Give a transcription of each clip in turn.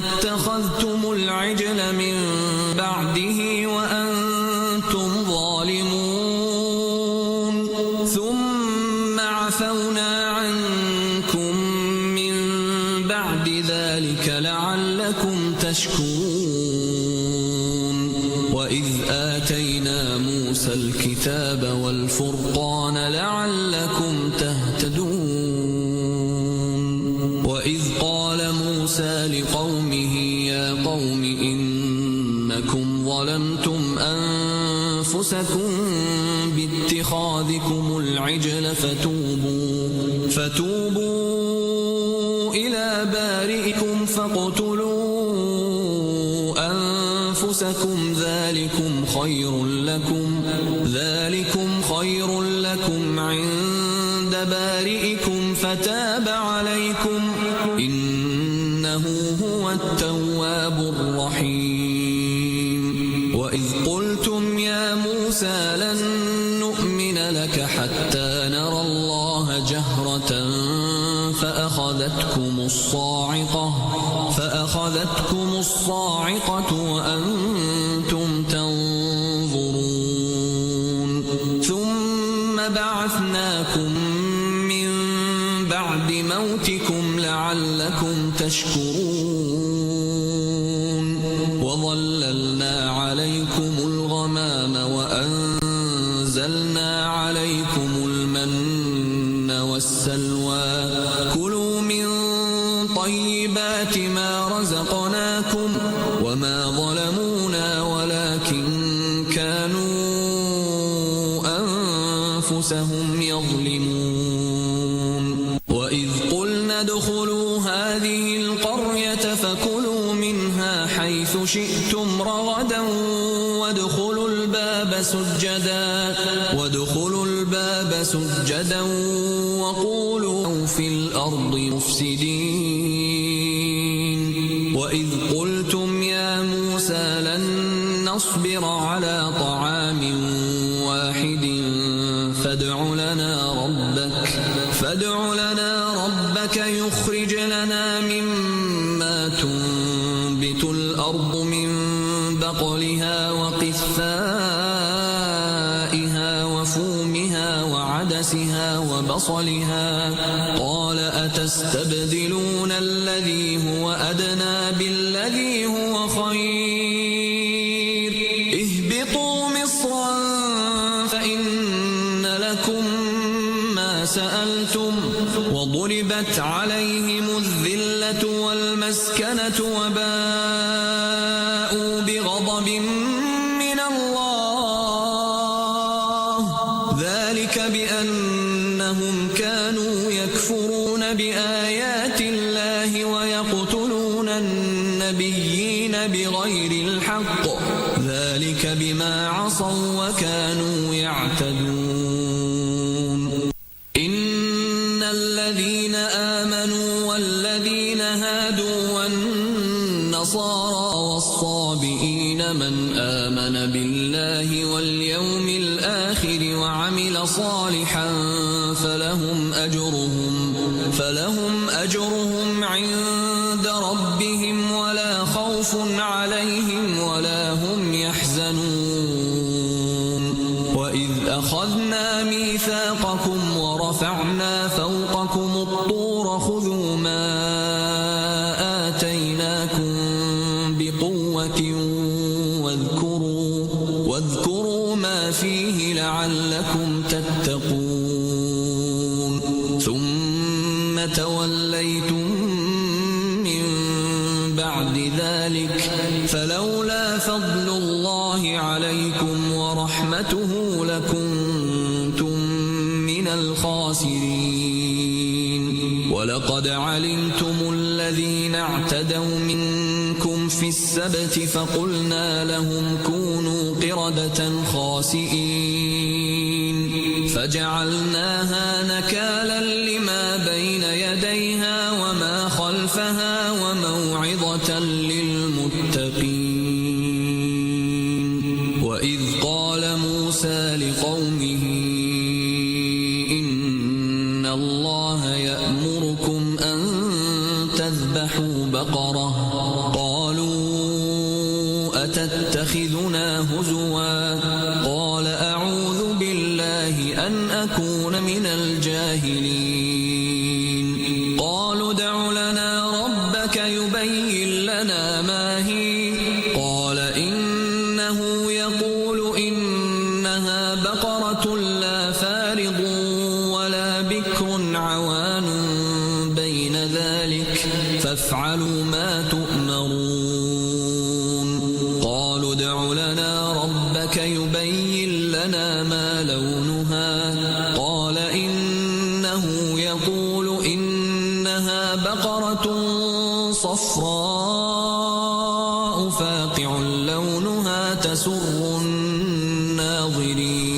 اتخذتم العجل من بعده وأنتم ظالمون ثم عفونا عنكم من بعد ذلك لعلكم تشكرون وإذ آتينا موسى الكتاب والفرقان لعلكم تهتدون وإذ قال موسى لقومه يا قوم إنكم ظلمتم أنفسكم باتخاذكم العجل فتوبوا إلى بارئكم فاقتلوا أنفسكم ذلكم خير لكم عند بارئكم فتاب عليكم إنه هو التواب الرحيم وإذ قلتم يا موسى لن نؤمن لك حتى نرى الله جهرة فأخذتكم الصاعقة وأنتم تنظرون ثم بعثناكم من بعد موتكم لعلكم تشكرون وظللنا عليكم الغمام وأنزلنا عليكم المن والسلوى كلوا من طيبات ما رزقناكم وما ظلمونا ولكن كانوا أنفسهم يظلمون وإذ قلنا ادخلوا هذه القرية فكلوا منها حيث شئتم رغدا وادخلوا الباب سجدا وقولوا في الأرض مفسدين وإذ قلتم يا موسى لن نصبر على طعام واحد فادع لنا ربك يخرج لنا مما تنبت الأرض من بقلها وقثائها وفومها وعدسها وبصلها قال أتستبدلون الذي هو أدنى بالذي هو خير اهبطوا مصرا فإن لكم ما سألتم وضربت عليهم الذلة والمسكنة وباءوا بغضب من الله ذلك بأنهم كانوا يكفرون بآيات الله ويقتلون النبيين بغير الحق ذلك بما عصوا وكانوا يعتدون إن الذين آمنوا والذين هادوا والنصارى والصابئين من آمن بالله واليوم الآخر وعمل صالحا فلهم أجرهم عند ربهم ولا خوف عليهم ولا هم يحزنون وإذ أخذنا ميثاقكم ورفعنا فوقكم الطور خذوا ما آتيناكم بقوة واذكروا ما فيه لعلكم تتقون ثم توليتم من بعد ذلك فلولا فضل الله عليكم ورحمته لكنتم من الخاسرين ولقد علمتم الذين اعتدوا منكم في السبت فقلنا لهم كونوا قردة خاسئين فجعلناها نكالا لما بين يديها وما خلفها وموعظة للمتقين وإذ قال موسى لقومه إن الله يأمركم أن تذبحوا بقرة قالوا أتتخذنا هزوا قال أعوذ بالله أن أكون من الجاهلين قالوا ادع لنا ربك يبين لنا ما هي قال إنه يقول إنها بقرة لا فارض ولا بكر عوان بين ذلك فافعلوا ما تؤمرون قالوا ادع لنا ربك يبين لنا ما لونها قال إنه يقول إنها بقرة صفراء فاقع لونها تسر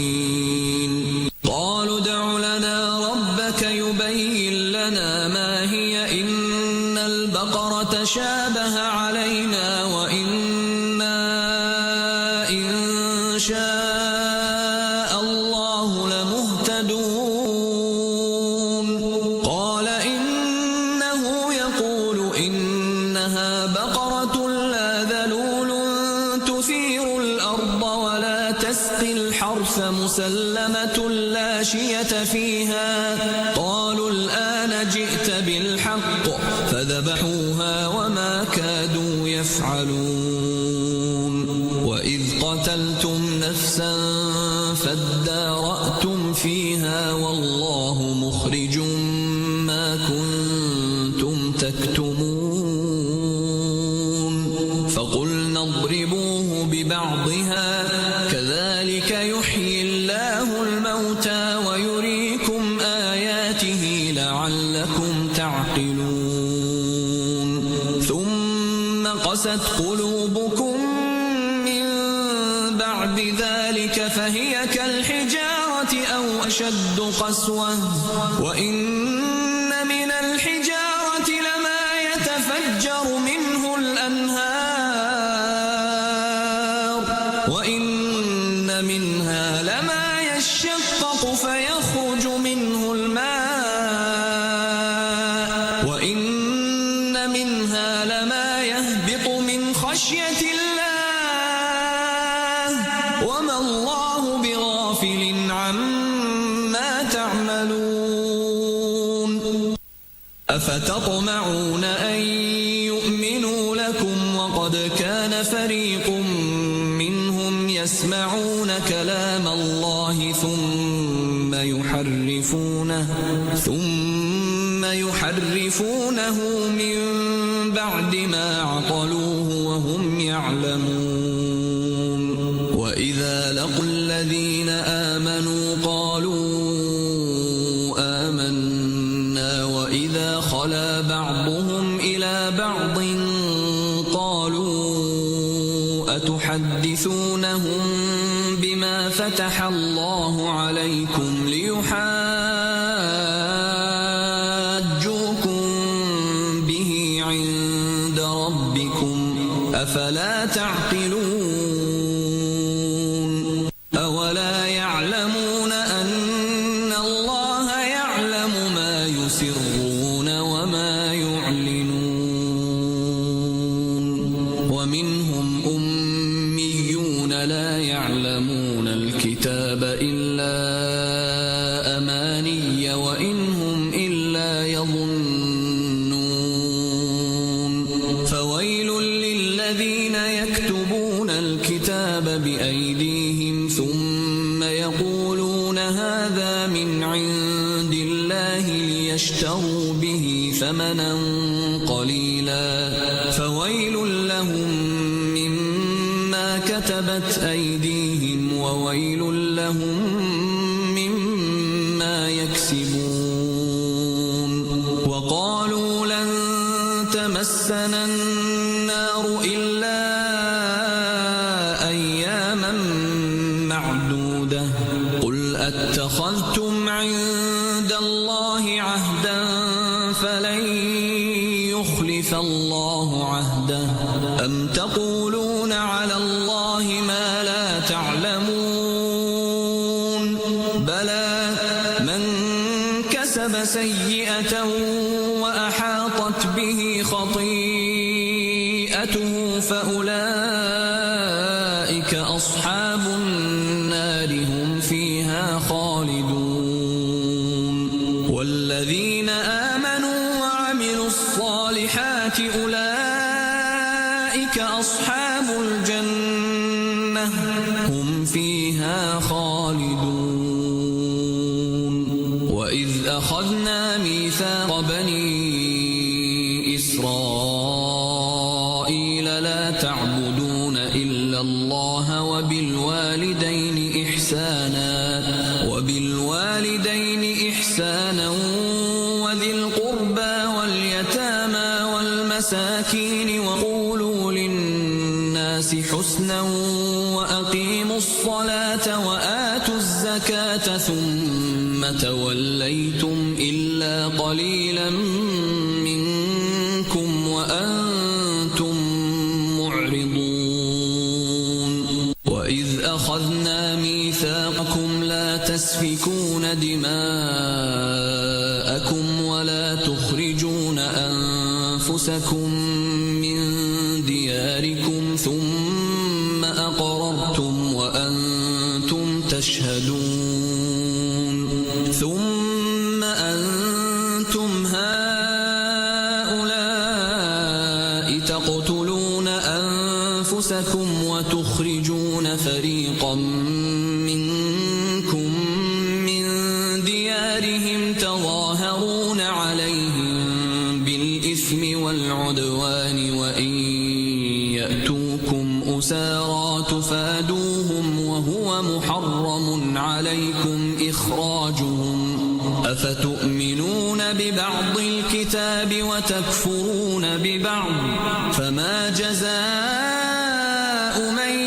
الناظرين قالوا ادع لنا ربك يبين لنا ما هي إن البقرة شابه علينا وإنا إن شاء الله لمهتدون قال إنه يقول إنها بقرة لا ذلول تثير الأرض ولا تسقي الحرث مسلمة لا شية فيها قالوا الآن جئت بالحق فذبحوها وما كادوا يفعلون وإذ قتلتم نفسا فادارأتم فيها والله مخرج ما كنتم تكتمون فقلنا اضربوه ببعضها كذلك يحيي الله الموتى ويريكم آياته لعلكم تعقلون ثم قست قلوبكم من بعد ذلك فهي كالحجارة أو أشد قسوة وإن من الحجارة لما يتفجر منه الأنهار وإن منها لما يشقق فيخرج منه الماء وإن منها لما يهبط من خشية الله وما الله بغافل عما تعملون أفتطمعون أن يؤمنوا لكم وقد كان فريق منهم يسمعون كلام الله ثم يحرفونه من بعد ما عقلوه وهم يعلمون وإذا لقوا الذين آمنوا قالوا آمنا وإذا خلا بعضهم إلى بعض قالوا أتحدثونهم بما فتح الله عليكم ليحاجوكم به عند ربكم أفلا تعقلون أولا يعلمون أن الله يعلم ما يسرون وما يعلنون ومنهم أميون لا يعلمون الكتاب إلا أماني وإن هم إلا يظنون فويل للذين يكتبون الكتاب بأيديهم ثم يقولون هذا من عند الله ليشتروا به ثمنا قليلا فويل لهم مما كتبت أيديهم وويل لهم مما يكسبون وقالوا لن تمسنا النار إلا أياما معدودة قل أتخذتم عند الله عهدا فلن يخلف الله عهده أم تقولون على الله ما لا تعلمون بلى من كسب سيئة وأحاطت به خطيئته سيئته فأولئك أصحاب النار هم فيها خالدون والذين آمنوا وعملوا الصالحات أولئك أصحاب الجنة هم فيها خالدون وإذ أخذنا ميثاق بني إسرائيل لا تعبدون إلا الله وبالوالدين إحسانا وذي القربى واليتامى والمساكين وقولوا للناس حسنا وأقيموا الصلاة وآتوا الزكاة ثم توليتم إلا قليلا منكم وأنتم معرضون وإذ أخذنا ميثاقكم لا تسفكون دماءكم ولا تخرجون أنفسكم من دياركم ثم أقررتم وأنتم تشهدون ثم أنتم هؤلاء تقتلون أنفسكم وتخرجون فريقا منكم من ديارهم تظاهرون عليهم بالإثم والعدوان وإن يأتوكم أسارى تفادوهم وهو محرم عليكم إخراجهم أفتؤمنون ببعض الكتاب وتكفرون ببعض فما جزاء من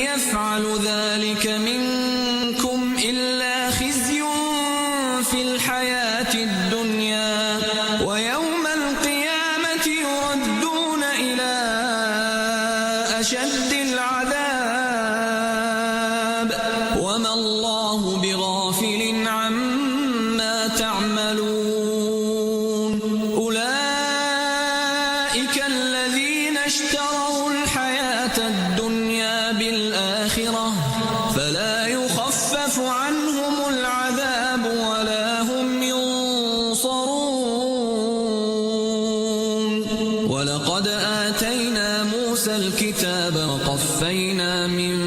يفعل ذلك منكم إلا خزي في الحياة الدنيا ويوم القيامة يردون إلى أشد العذاب وما الله بغافل عما تعملون أولئك الذين اشتروا الحياة الدنيا بالآخرة فلا يخفف عنهم العذاب ولا هم ينصرون ولقد آتينا موسى الكتاب وقفينا من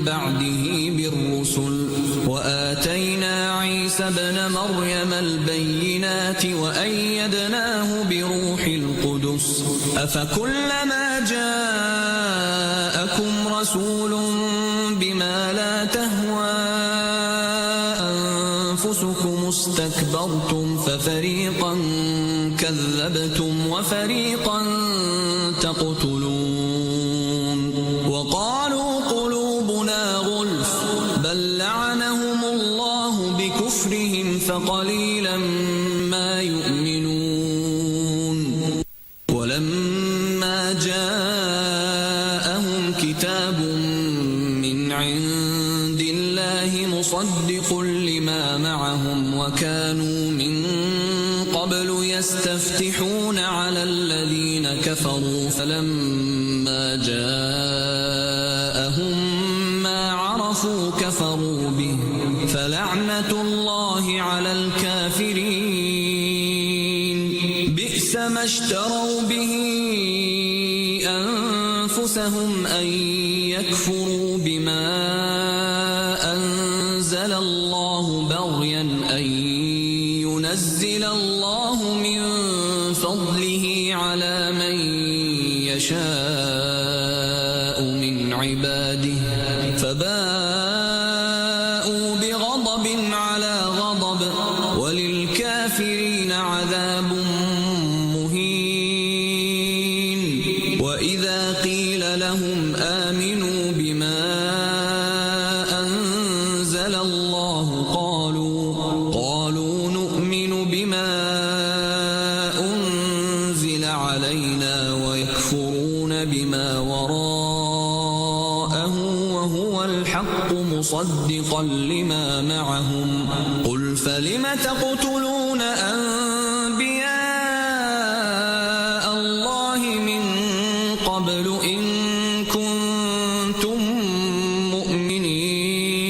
بعده بالرسل وآتينا عيسى ابن مريم البينات وأيدناه بروح القدس أفكلما جاءكم رسول بما لا تهوى أنفسكم استكبرتم ففريقا كذبتم وفريقا تقتلون وقالوا قلوبنا غلف بل لعنهم الله بكفرهم فقليلا ما يؤمنون ولما جاءهم كتاب من عند الله مصدق لما معهم وكانوا من قبل يستفتحون على الذين كفروا فلما جاءهم ما عرفوا كفروا به فلعنة الله على الكافرين بئس ما اشتروا به أنفسهم أن يكفروا بما أنزل الله بغيا أن ينزل الله من فضله على من يشاء من عباده فباءوا بغضب على غضب وللكافرين عذاب مهين وإذا قيل لهم آمنوا بما أنزل الله قالوا نؤمن بما أنزل علينا ويكفرون بما وراءه وهو الحق مصدقا لما معهم قل فلم تقتلون أنبياء الله من قبل قبل إن كنتم مؤمنين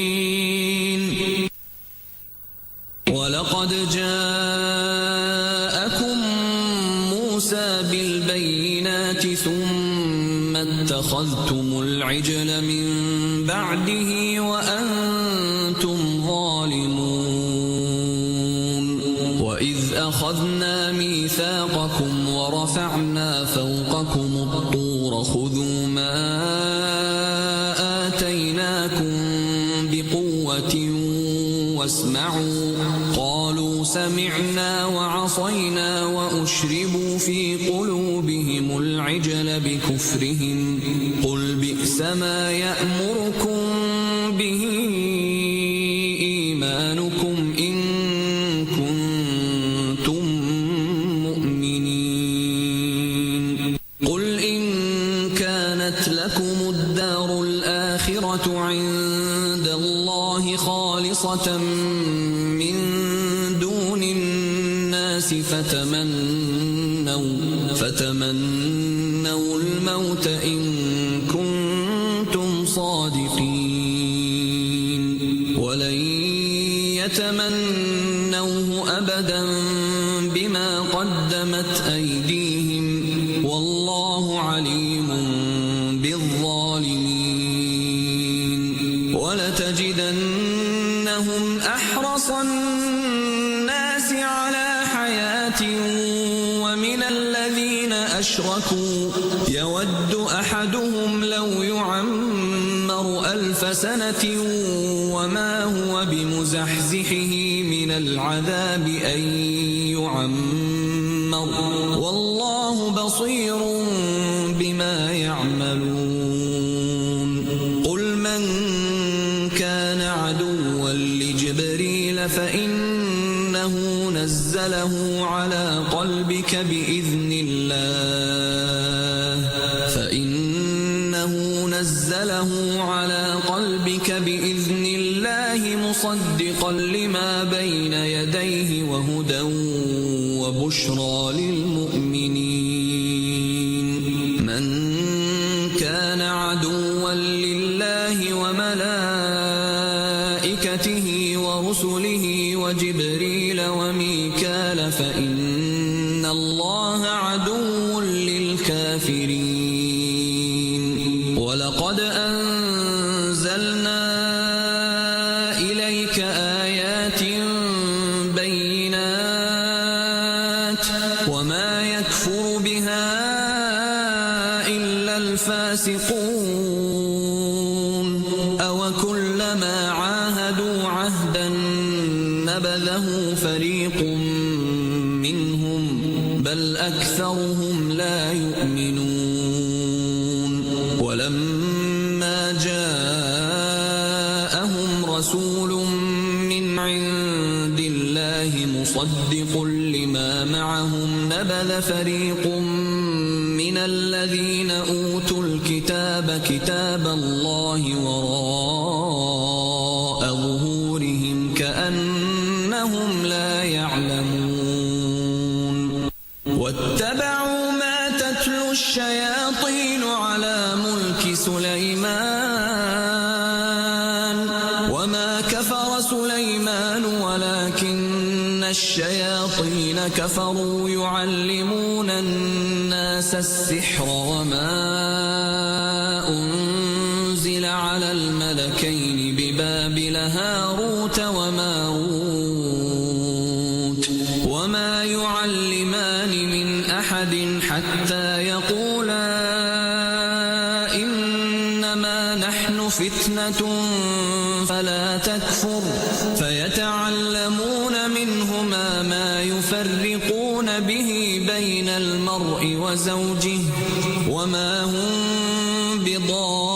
ولقد جاءكم موسى بالبينات ثم اتخذتم العجل من بعده وأنتم ظالمون وإذ أخذنا ميثاقكم ورفعنا فوقكم الطور خذوا ما آتيناكم بقوة واسمعوا قالوا سمعنا وعصينا وأشربوا في قلوبهم العجل بكفرهم قل بئس ما يأمركم به إيمانكم إن كنتم مؤمنين قل إن كانت لكم الدار الآخرة عند الله خالصة من دون الناس فتمنوا الموت إن كنتم صادقين ولن يتمنوه أبدا بما قدمت أيديهم والله عليم بالظالمين ولتجدنهم أحرص الناس على حياة ومن الذين أشركوا يود أحدهم لو يعمر 1000 سنة وما هو بمزحزحه من العذاب أن يعمر والله بصير بما يعملون قل من كان عدوا لجبريل فإنه نزله على قلبك بإذن الله مصدقا لما بين يديه وهدى وبشرى للمؤمنين من كان عدوا لله وملائكته ورسله وجبريل وميكال فإن الله عدو للكافرين ولقد أنزلنا إليك آيات بينات وما يكفر بها إلا الفاسقون أوكلما عاهدوا عهدا نبذه فريق منهم بل أكثرهم لا يؤمنون ولما جاءهم رسول من عند الله مصدق لما معهم نبذ فريق من الذين أوتوا الكتاب كتاب الله وراء ظهورهم كأنهم لا يعلمون واتبعوا ما تتلو الشياطين على ملك سليمان وما كفر سليمان ولكن الشياطين كفروا يعلمون الناس السحر وما أنزل على الملكين ببابل هاروت وماروت وما يعلمان من أحد حتى يقولا إنما نحن فتنة فلا تكفر فيتعلمون منهما ما يفرقون به بين المرء وزوجه وما هم بضارين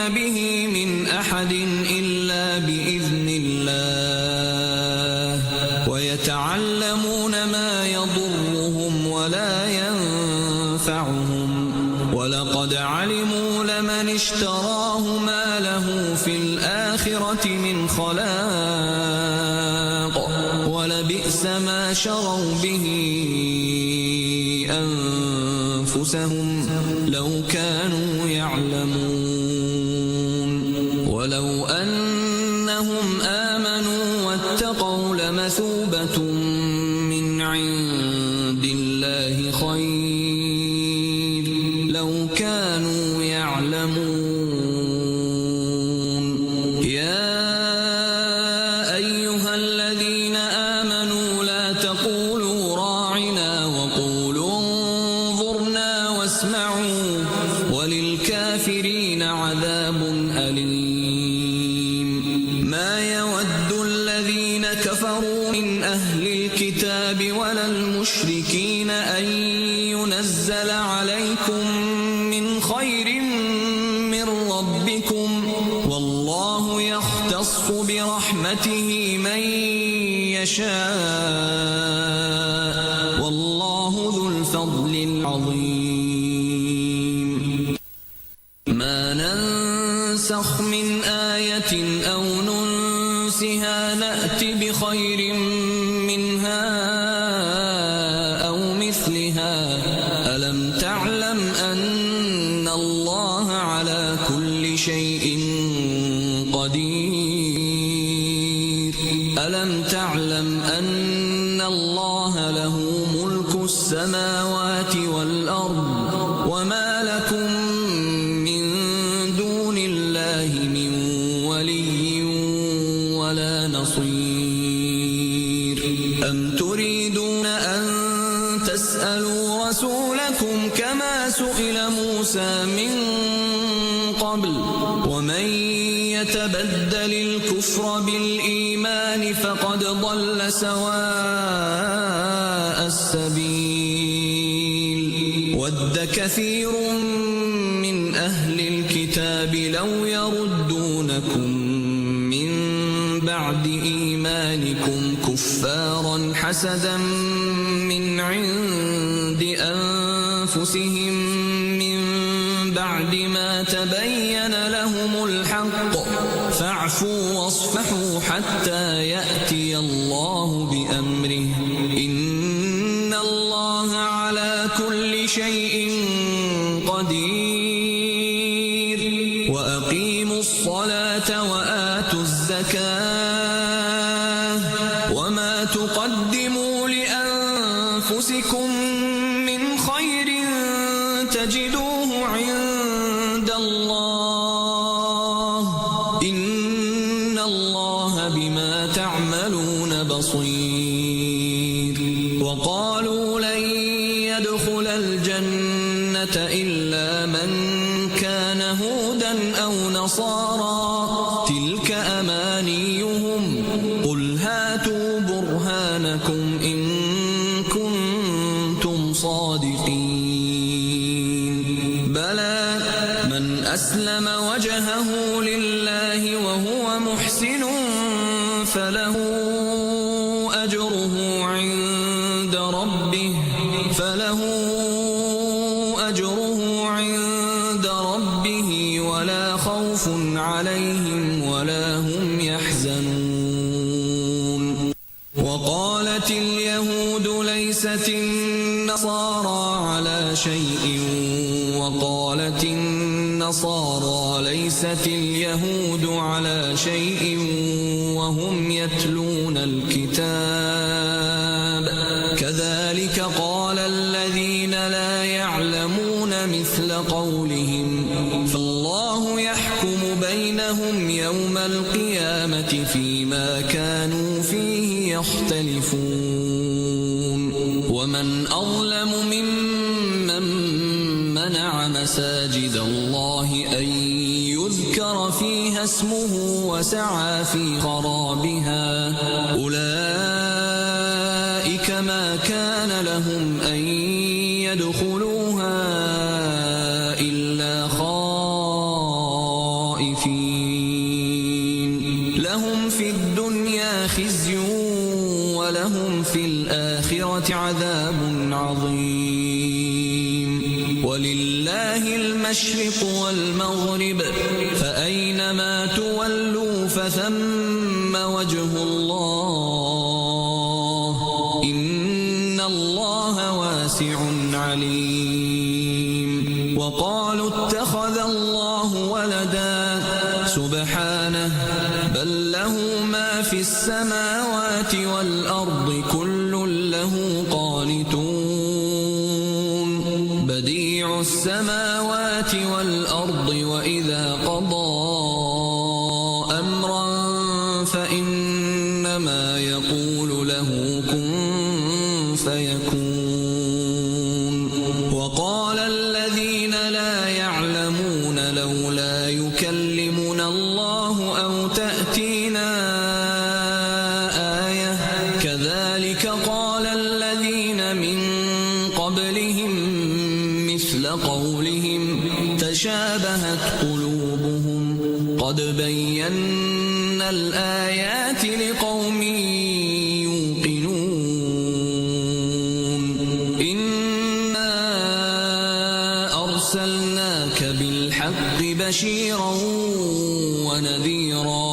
به من أحد إلا بإذن الله ويتعلمون ما يضرهم ولا ينفعهم ولقد علموا لمن اشتراه ما له في الآخرة من خلاق ولبئس ما شروا به أنفسهم أنفسهم لو كانوا يعلمون ولو أنهم آمنوا واتقوا لمثوبة من عند الله خير لو كانوا يعلمون يا أيها الذين آمنوا لا تقولوا راعنا وقولوا انظرنا واسمعوا وللكافرين عذاب أليم ما يود الذين كفروا من أهل الكتاب ولا المشركين أن ينزل عليكم من خير من ربكم والله يختص برحمته من يشاء والله ذو الفضل العظيم ما ننسخ من آية أو ننسها نأت بخير منها أو مثلها ألم تعلم أن الله على كل شيء قدير ألم تعلم أن الله له ملك السماوات والأرض وما لكم من دون الله من ولي ولا نصير أم تريدون أن تسألوا رسولكم كما سئل موسى من قبل ومن يتبدل الكفر بالإيمان فقد ضل سواء السبيل ود كثير من أهل الكتاب لو يردونكم من بعد إيمانكم كفارا حسدا من عند أنفسهم من بعد ما تبين لهم الحق فاعفوا واصفحوا حتى يأتي الله بأمره إن الله على كل شيء قدير وأقيموا الصلاة وآتوا الزكاة وما تقدموا لأنفسكم من خير تجدوه عند الله إن الله بما تعملون بصير وقالوا لن يدخل الجنة إلا من كان هودا أو نصارى تلك أمانيهم قل هاتوا برهانكم إن كنتم صادقين بلى من أسلم وجهه لله وهو محسن فله أجره عند ربه ولا خوف عليهم ولا هم يحزنون وقالت اليهود ليست النصارى على شيء وقالت النصارى ليست اليهود على شيء وهم يتلون الكتاب كذلك قال الذين لا يعلمون مثل قولهم فالله يحكم بينهم يوم القيامة فيما كانوا فيه يختلفون ومن أظلم ممن منع مساجد الله أن يذكر فيها اسمه وسعى في خرابها أولئك ما كان لهم أن يدخلوها إلا خائفين لهم في الدنيا خزي ولهم في الآخرة عذاب عظيم ولله المشرق والمغرب فأينما تولوا فثم وجه الله إن الله واسع عليم وقالوا اتخذ الله ولدا سبحانه بل له ما في السماوات والأرض كل له قانتون بديع السماوات والأرض وإذا قضى أمرا فإنما يقول له كن فيكون وقال الذين لا يعلمون لولا يكلمنا الله أو تأتينا آية كذلك قال الذين من قبلهم مثل قولهم تشابهت قلوبهم قد بينا الآيات لقوم يوقنون إنا أرسلناك بالحق بشيرا ونذيرا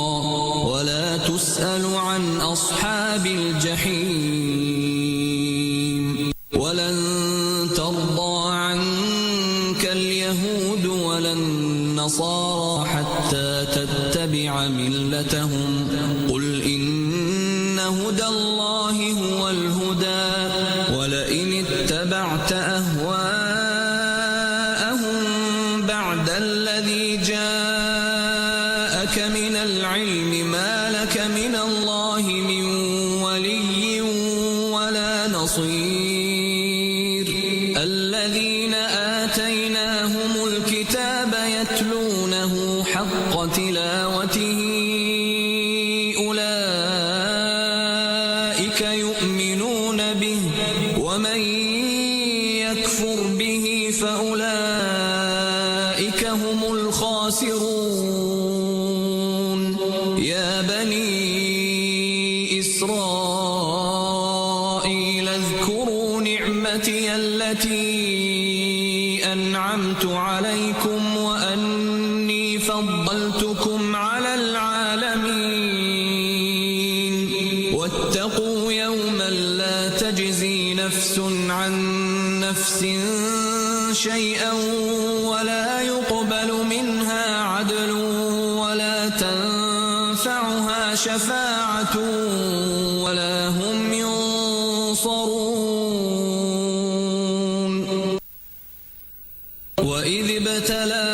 ولا تسأل عن أصحاب الجحيم ولن ترضى عنك اليهود ولا النصارى حتى تتبع ملتهم قل إن هدى الله هو الهدى ولئن اتبعت أهواءهم بعد الذي جاءك من العلم ما لك من الله من ولي ولا نصير الذين آتيناهم الكتاب يتلونه حق تلاوته أولئك يؤمنون به ومن يكفر به فأولئك هم الخاسرون يا بني إسرائيل اذكروا نعمتي التي أنعمت عليكم وأني فضلتكم على العالمين واتقوا يوما لا تجزي نفس عن نفس شيئا ولا يقبل منها عدل ولا تنفعها شفاعة ولا هم ينصرون وإذ ابتلى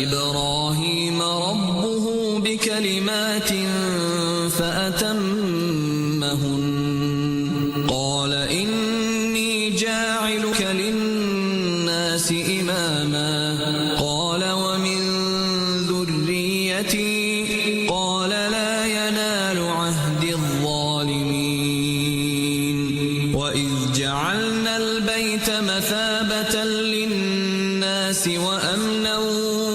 إبراهيم ربه بكلمات فأتمهن قال إني جاعلك للناس إماما قال ومن ذريتي قال لا ينال عهد الظالمين وإذ جعلنا البيت مثابة للناس وأمنا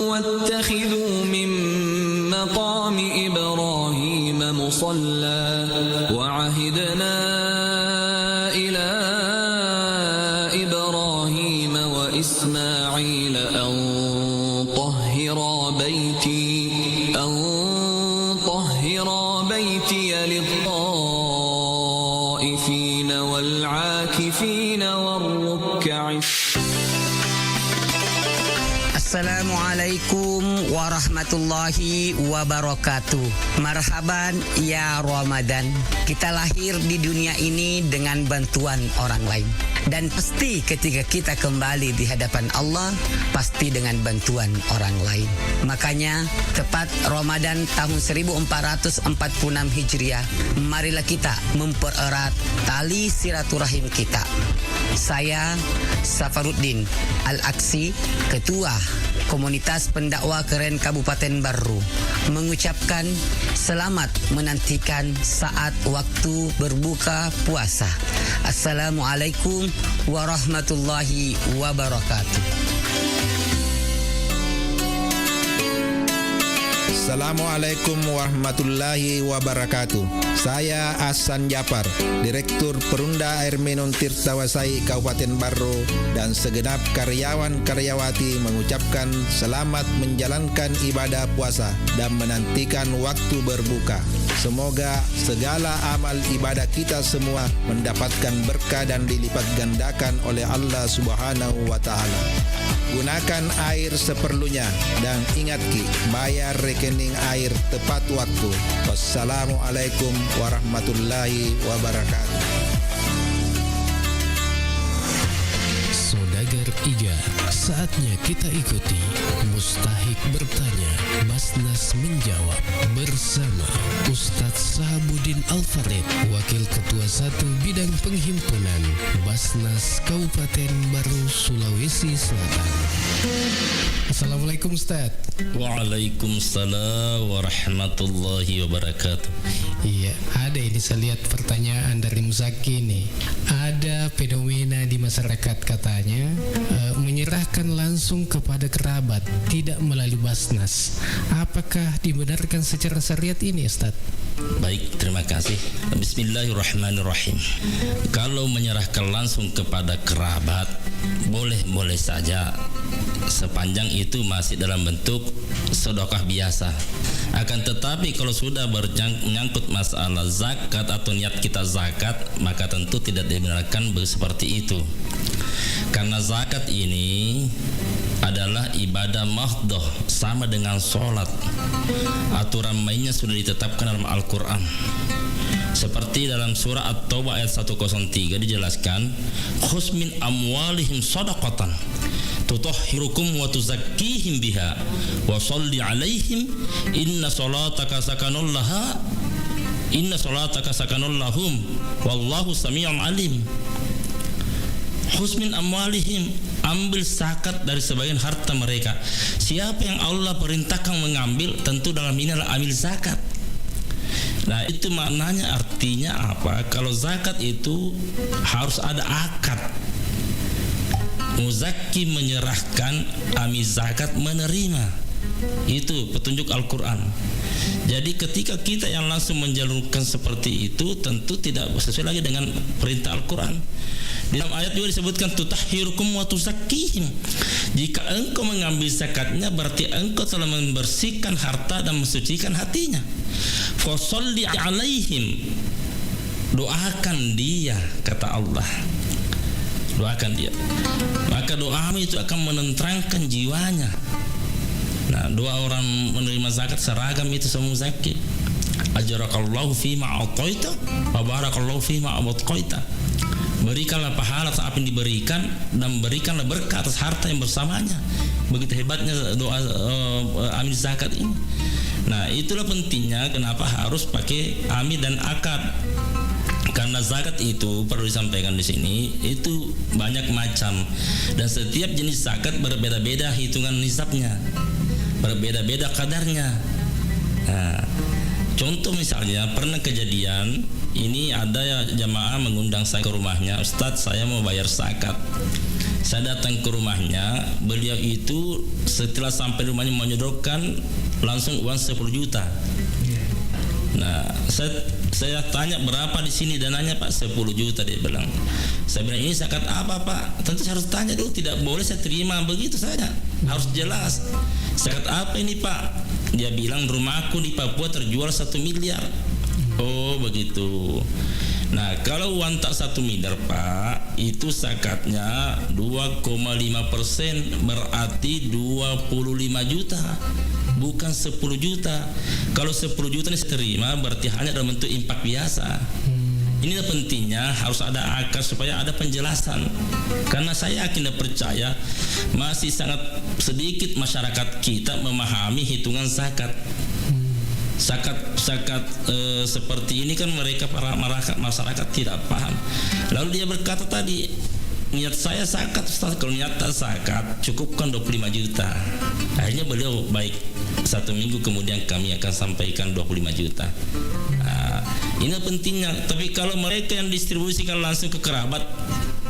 واتخذوا من مقام إبراهيم مصلى وعهدنا إلى إبراهيم وإسماعيل أن طهرا بيتي للطائفين والعاكفين والركع. Assalamualaikum warahmatullahi wabarakatuh. Marhaban ya Ramadan. Kita lahir di dunia ini dengan bantuan orang lain. Dan pasti ketika kita kembali di hadapan Allah, pasti dengan bantuan orang lain. Makanya tepat Ramadan tahun 1446 Hijriah, marilah kita mempererat tali silaturahim kita. Saya Safaruddin Al-Aksi, Ketua Komunitas Pendakwa Keren Kabupaten Barru, mengucapkan selamat menantikan saat waktu berbuka puasa. Assalamualaikum warahmatullahi wabarakatuh. Assalamualaikum warahmatullahi wabarakatuh. Saya Hasan Japar, Direktur Perunda Air Minum Tirtawasai Kabupaten Barru, dan segenap karyawan-karyawati mengucapkan selamat menjalankan ibadah puasa dan menantikan waktu berbuka. Semoga segala amal ibadah kita semua mendapatkan berkah dan dilipat gandakan oleh Allah Subhanahu wa Ta'ala. Gunakan air seperlunya dan ingat Ki, bayar rekening air tepat waktu. Wassalamualaikum warahmatullahi wabarakatuh. Saudagar Iga, saatnya kita ikuti Mustahik bertanya, Basnas menjawab bersama Ustadz Sahabuddin Al-Farid, Wakil Ketua 1 Bidang Penghimpunan Basnas Kabupaten Baru, Sulawesi Selatan. Assalamualaikum Ustaz. Waalaikumsalam warahmatullahi wabarakatuh. Iya, ada ini saya lihat pertanyaan dari Muzaki nih. Ada fenomena di masyarakat katanya menyerahkan langsung kepada kerabat, tidak melalui Basnas. Apakah dibenarkan secara syariat ini, Ustaz? Baik, terima kasih. Bismillahirrahmanirrahim. Kalau menyerahkan langsung kepada kerabat, boleh-boleh saja, sepanjang itu masih dalam bentuk sedekah biasa. Akan tetapi kalau sudah menyangkut masalah zakat atau niat kita zakat, maka tentu tidak dibenarkan seperti itu. Karena zakat ini adalah ibadah mahdhah, sama dengan sholat. Aturan mainnya sudah ditetapkan dalam Al-Quran. Seperti dalam surah At-Taubah ayat 103 dijelaskan, khuz min amwalihim shadaqatan tutahhirukum wa tuzakkihim biha wa sholli alaihim inna salataka sakanul lahum wallahu sami'un alim. Khuz min amwalihim, ambil zakat dari sebagian harta mereka. Siapa yang Allah perintahkan mengambil, tentu dalam ini adalah ambil zakat. Nah, itu maknanya, artinya apa? Kalau zakat itu harus ada akad. Muzakki menyerahkan, amil zakat menerima. Itu petunjuk Al-Quran. Jadi ketika kita yang langsung menjalurkan seperti itu, tentu tidak sesuai lagi dengan perintah Al-Quran. Di dalam ayat juga disebutkan tutahhirukum wa tuzakkihim. Jika engkau mengambil zakatnya, berarti engkau telah membersihkan harta dan mensucikan hatinya. Fa sholli alaihim, doakan dia, kata Allah. Doakan dia, maka doamu itu akan menenteramkan jiwanya. Nah, doa orang menerima zakat seragam itu semua zakki. Ajarakallahu fima a'taita wa barakallahu fima abqaita. Berikanlah pahala atas apa yang diberikan, dan berikanlah berkah atas harta yang bersamanya. Begitu hebatnya doa amil zakat ini. Nah, itulah pentingnya kenapa harus pakai amil dan akad. Karena zakat itu perlu disampaikan di sini, itu banyak macam, dan setiap jenis zakat berbeda-beda hitungan nisabnya, berbeda-beda kadarnya. Nah, contoh misalnya pernah kejadian ini, ada jamaah mengundang saya ke rumahnya, Ustadz saya mau bayar zakat. Saya datang ke rumahnya, beliau itu setelah sampai rumahnya menyodorkan langsung uang 10 juta. Nah, saya tanya berapa di sini dananya Pak? 10 juta dia bilang. Saya bilang ini zakat apa Pak? Tentu saya harus tanya dulu, tidak boleh saya terima begitu saja. Harus jelas. Zakat apa ini Pak? Dia bilang rumahku di Papua terjual 1 miliar. Oh begitu. Nah, kalau uang tak 1 miliar Pak, itu zakatnya 2,5%, berarti 25 juta. Bukan 10 juta. Kalau 10 juta ini terima, berarti hanya dalam bentuk impak biasa. Inilah pentingnya harus ada akad supaya ada penjelasan. Karena saya yakin dan percaya masih sangat sedikit masyarakat kita memahami hitungan zakat. Zakat seperti ini kan mereka para masyarakat tidak paham. Lalu dia berkata tadi, niat saya zakat Ustaz, kalau niat zakat cukupkan 25 juta. Akhirnya beliau baik, 1 minggu kemudian kami akan sampaikan 25 juta. Nah, ini pentingnya. Tapi kalau mereka yang distribusikan langsung ke kerabat,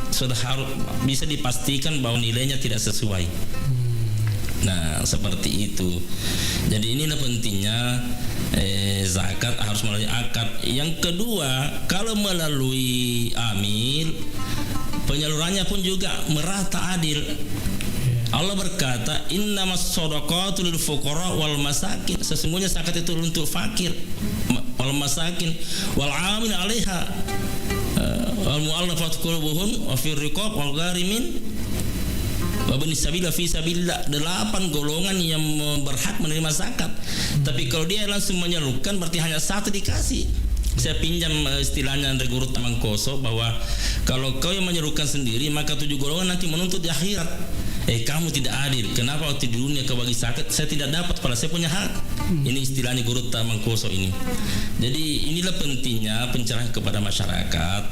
sudah harus bisa dipastikan bahwa nilainya tidak sesuai. Nah, seperti itu. Jadi inilah pentingnya zakat harus melalui akad. Yang kedua, kalau melalui amil, penyalurannya pun juga merata adil. Allah berkata, innamas shadaqatu lil fuqara wal masakin. Sesungguhnya zakat itu untuk fakir, wal masakin wal 'amil 'alaiha wal mu'allafat qulubuhum wa fir riqab wal gharimin wa bin sabila fi sabilillah. 8 golongan yang berhak menerima zakat. Tapi kalau dia langsung menyalurkan berarti hanya satu dikasih. Saya pinjam istilahnya dari Guru Tamangkoso bahwa kalau kau yang menyalurkan sendiri maka 7 golongan nanti menuntut di akhirat. Kamu tidak adil. Kenapa waktu di dunia kau bagi zakat saya tidak dapat padahal saya punya hak. Ini istilahnya Guru Tamangkoso ini. Jadi inilah pentingnya pencerahan kepada masyarakat.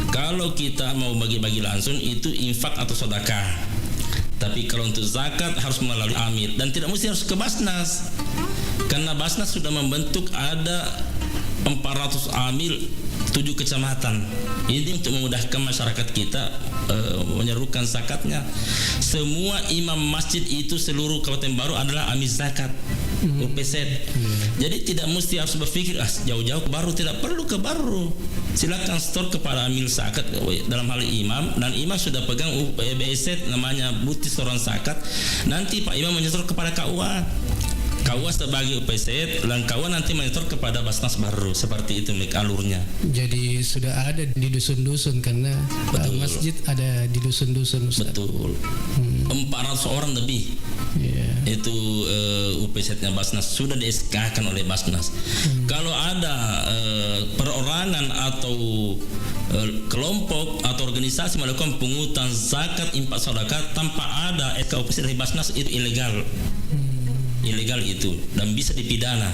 Kalau kita mau bagi-bagi langsung itu infak atau sedekah. Tapi kalau untuk zakat harus melalui amir dan tidak mesti harus ke Basnas. Karena Basnas sudah membentuk ada 400 amil 7 kecamatan. Ini untuk memudahkan masyarakat kita menyalurkan zakatnya. Semua imam masjid itu seluruh Kabupaten Baru adalah amil zakat UPZ. Jadi tidak mesti harus berpikir jauh-jauh ke Baru, tidak perlu ke Baru. Silakan store kepada amil zakat dalam hal imam, dan imam sudah pegang BZ namanya bukti setoran zakat. Nanti Pak Imam menyetor kepada KUA. KUA sebagai UPZ dan KUA nanti menyetor kepada Basnas Baru. Seperti itu alurnya. Jadi sudah ada di dusun-dusun karena masjid ada di dusun-dusun. Betul. 400 orang lebih. Itu UPZ-nya Basnas sudah di-SK-kan oleh Basnas. Kalau ada perorangan atau kelompok atau organisasi melakukan pungutan zakat infak sedekah tanpa ada SK UPZ dari Basnas itu ilegal. Ilegal itu dan bisa dipidana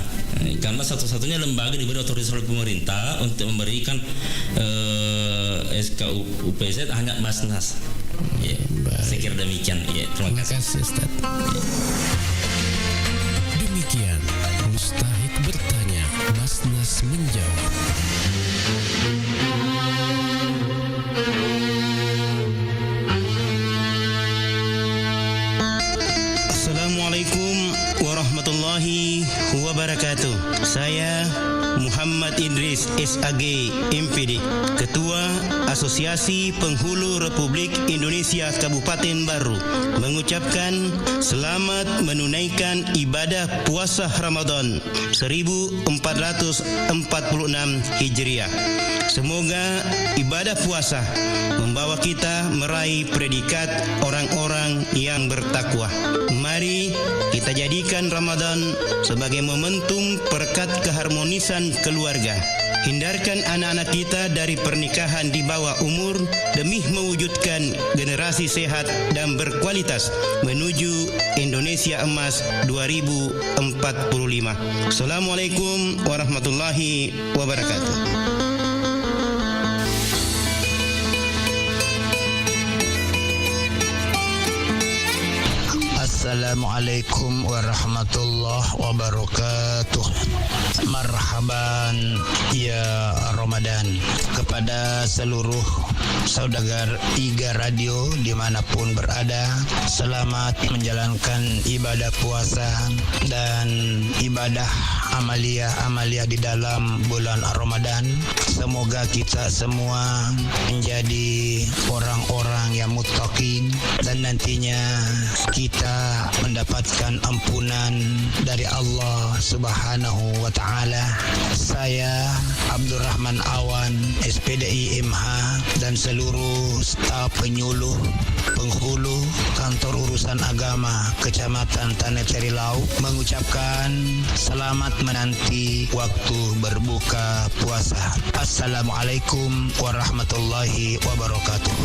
karena satu-satunya lembaga diberi otoritas oleh pemerintah untuk memberikan SK UPZ hanya Basnas. Saya kira demikian. Terima kasih Ustaz. Demikian Mustahik bertanya, Basnas menjawab. Assalamualaikum warahmatullahi wabarakatuh. Saya Muhammad Idris SAG MPD, Ketua Asosiasi Penghulu Republik Indonesia Kabupaten Baru, mengucapkan selamat menunaikan ibadah puasa Ramadan 1446 Hijriah. Semoga ibadah puasa membawa kita meraih predikat orang-orang yang bertakwa. Mari kita jadikan Ramadan sebagai momentum perekat keharmonisan keluarga. Hindarkan anak-anak kita dari pernikahan di bawah umur demi mewujudkan generasi sehat dan berkualitas menuju Indonesia Emas 2045. Assalamualaikum warahmatullahi wabarakatuh. Assalamualaikum warahmatullahi wabarakatuh. Marhaban ya Ramadan. Kepada seluruh saudagar Iga Radio dimanapun berada, selamat menjalankan ibadah puasa dan ibadah amalia di dalam bulan Ramadan. Semoga kita semua menjadi orang-orang yang muttaqin dan nantinya kita mendapatkan ampunan dari Allah Subhanahu wa taala. Saya Abdurrahman Awan, SPDI MH, dan seluruh staf penyuluh penghulu kantor urusan agama Kecamatan Tanah Carilau mengucapkan selamat menanti waktu berbuka puasa. Assalamualaikum warahmatullahi wabarakatuh.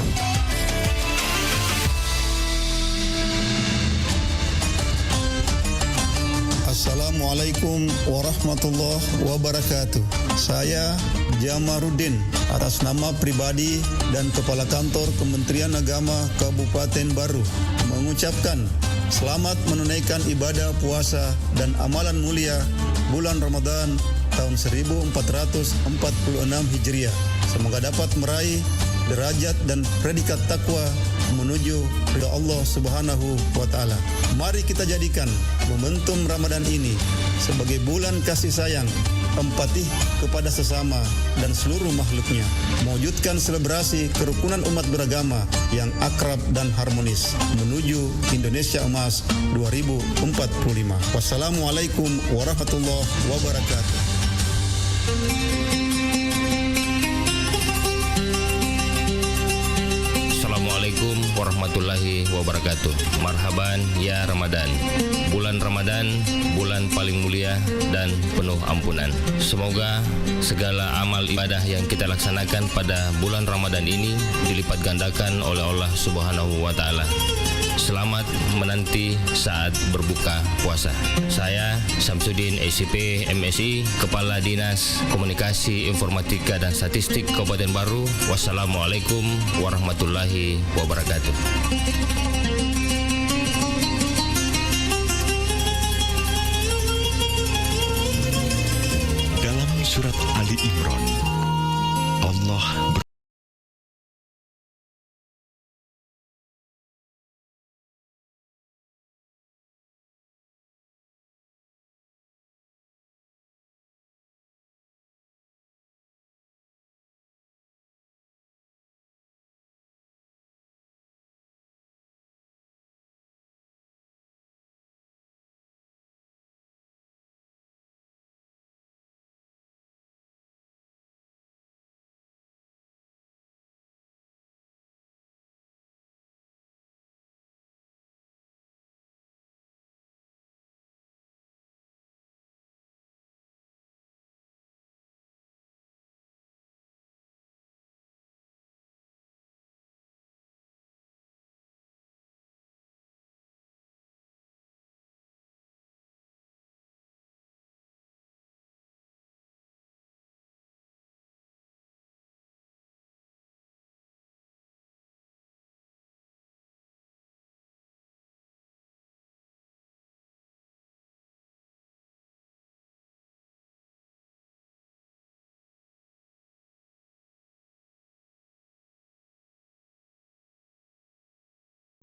Assalamualaikum warahmatullahi wabarakatuh. Saya Jamaruddin atas nama pribadi dan Kepala Kantor Kementerian Agama Kabupaten Baru mengucapkan selamat menunaikan ibadah puasa dan amalan mulia bulan Ramadan tahun 1446 Hijriah. Semoga dapat meraih derajat dan predikat takwa menuju ridha Allah Subhanahu wa taala. Mari kita jadikan momentum Ramadan ini sebagai bulan kasih sayang, empati kepada sesama dan seluruh makhluknya, mewujudkan selebrasi kerukunan umat beragama yang akrab dan harmonis menuju Indonesia Emas 2045. Wassalamualaikum warahmatullahi wabarakatuh. Assalamualaikum warahmatullahi wabarakatuh. Marhaban ya Ramadan. Bulan Ramadan, bulan paling mulia dan penuh ampunan. Semoga segala amal ibadah yang kita laksanakan pada bulan Ramadan ini dilipat gandakan oleh Allah Subhanahu wa taala. Selamat menanti saat berbuka puasa. Saya Samsudin SCP MSI, Kepala Dinas Komunikasi Informatika dan Statistik Kabupaten Baru. Wassalamualaikum warahmatullahi wabarakatuh. Dalam surat Ali Imran, Allah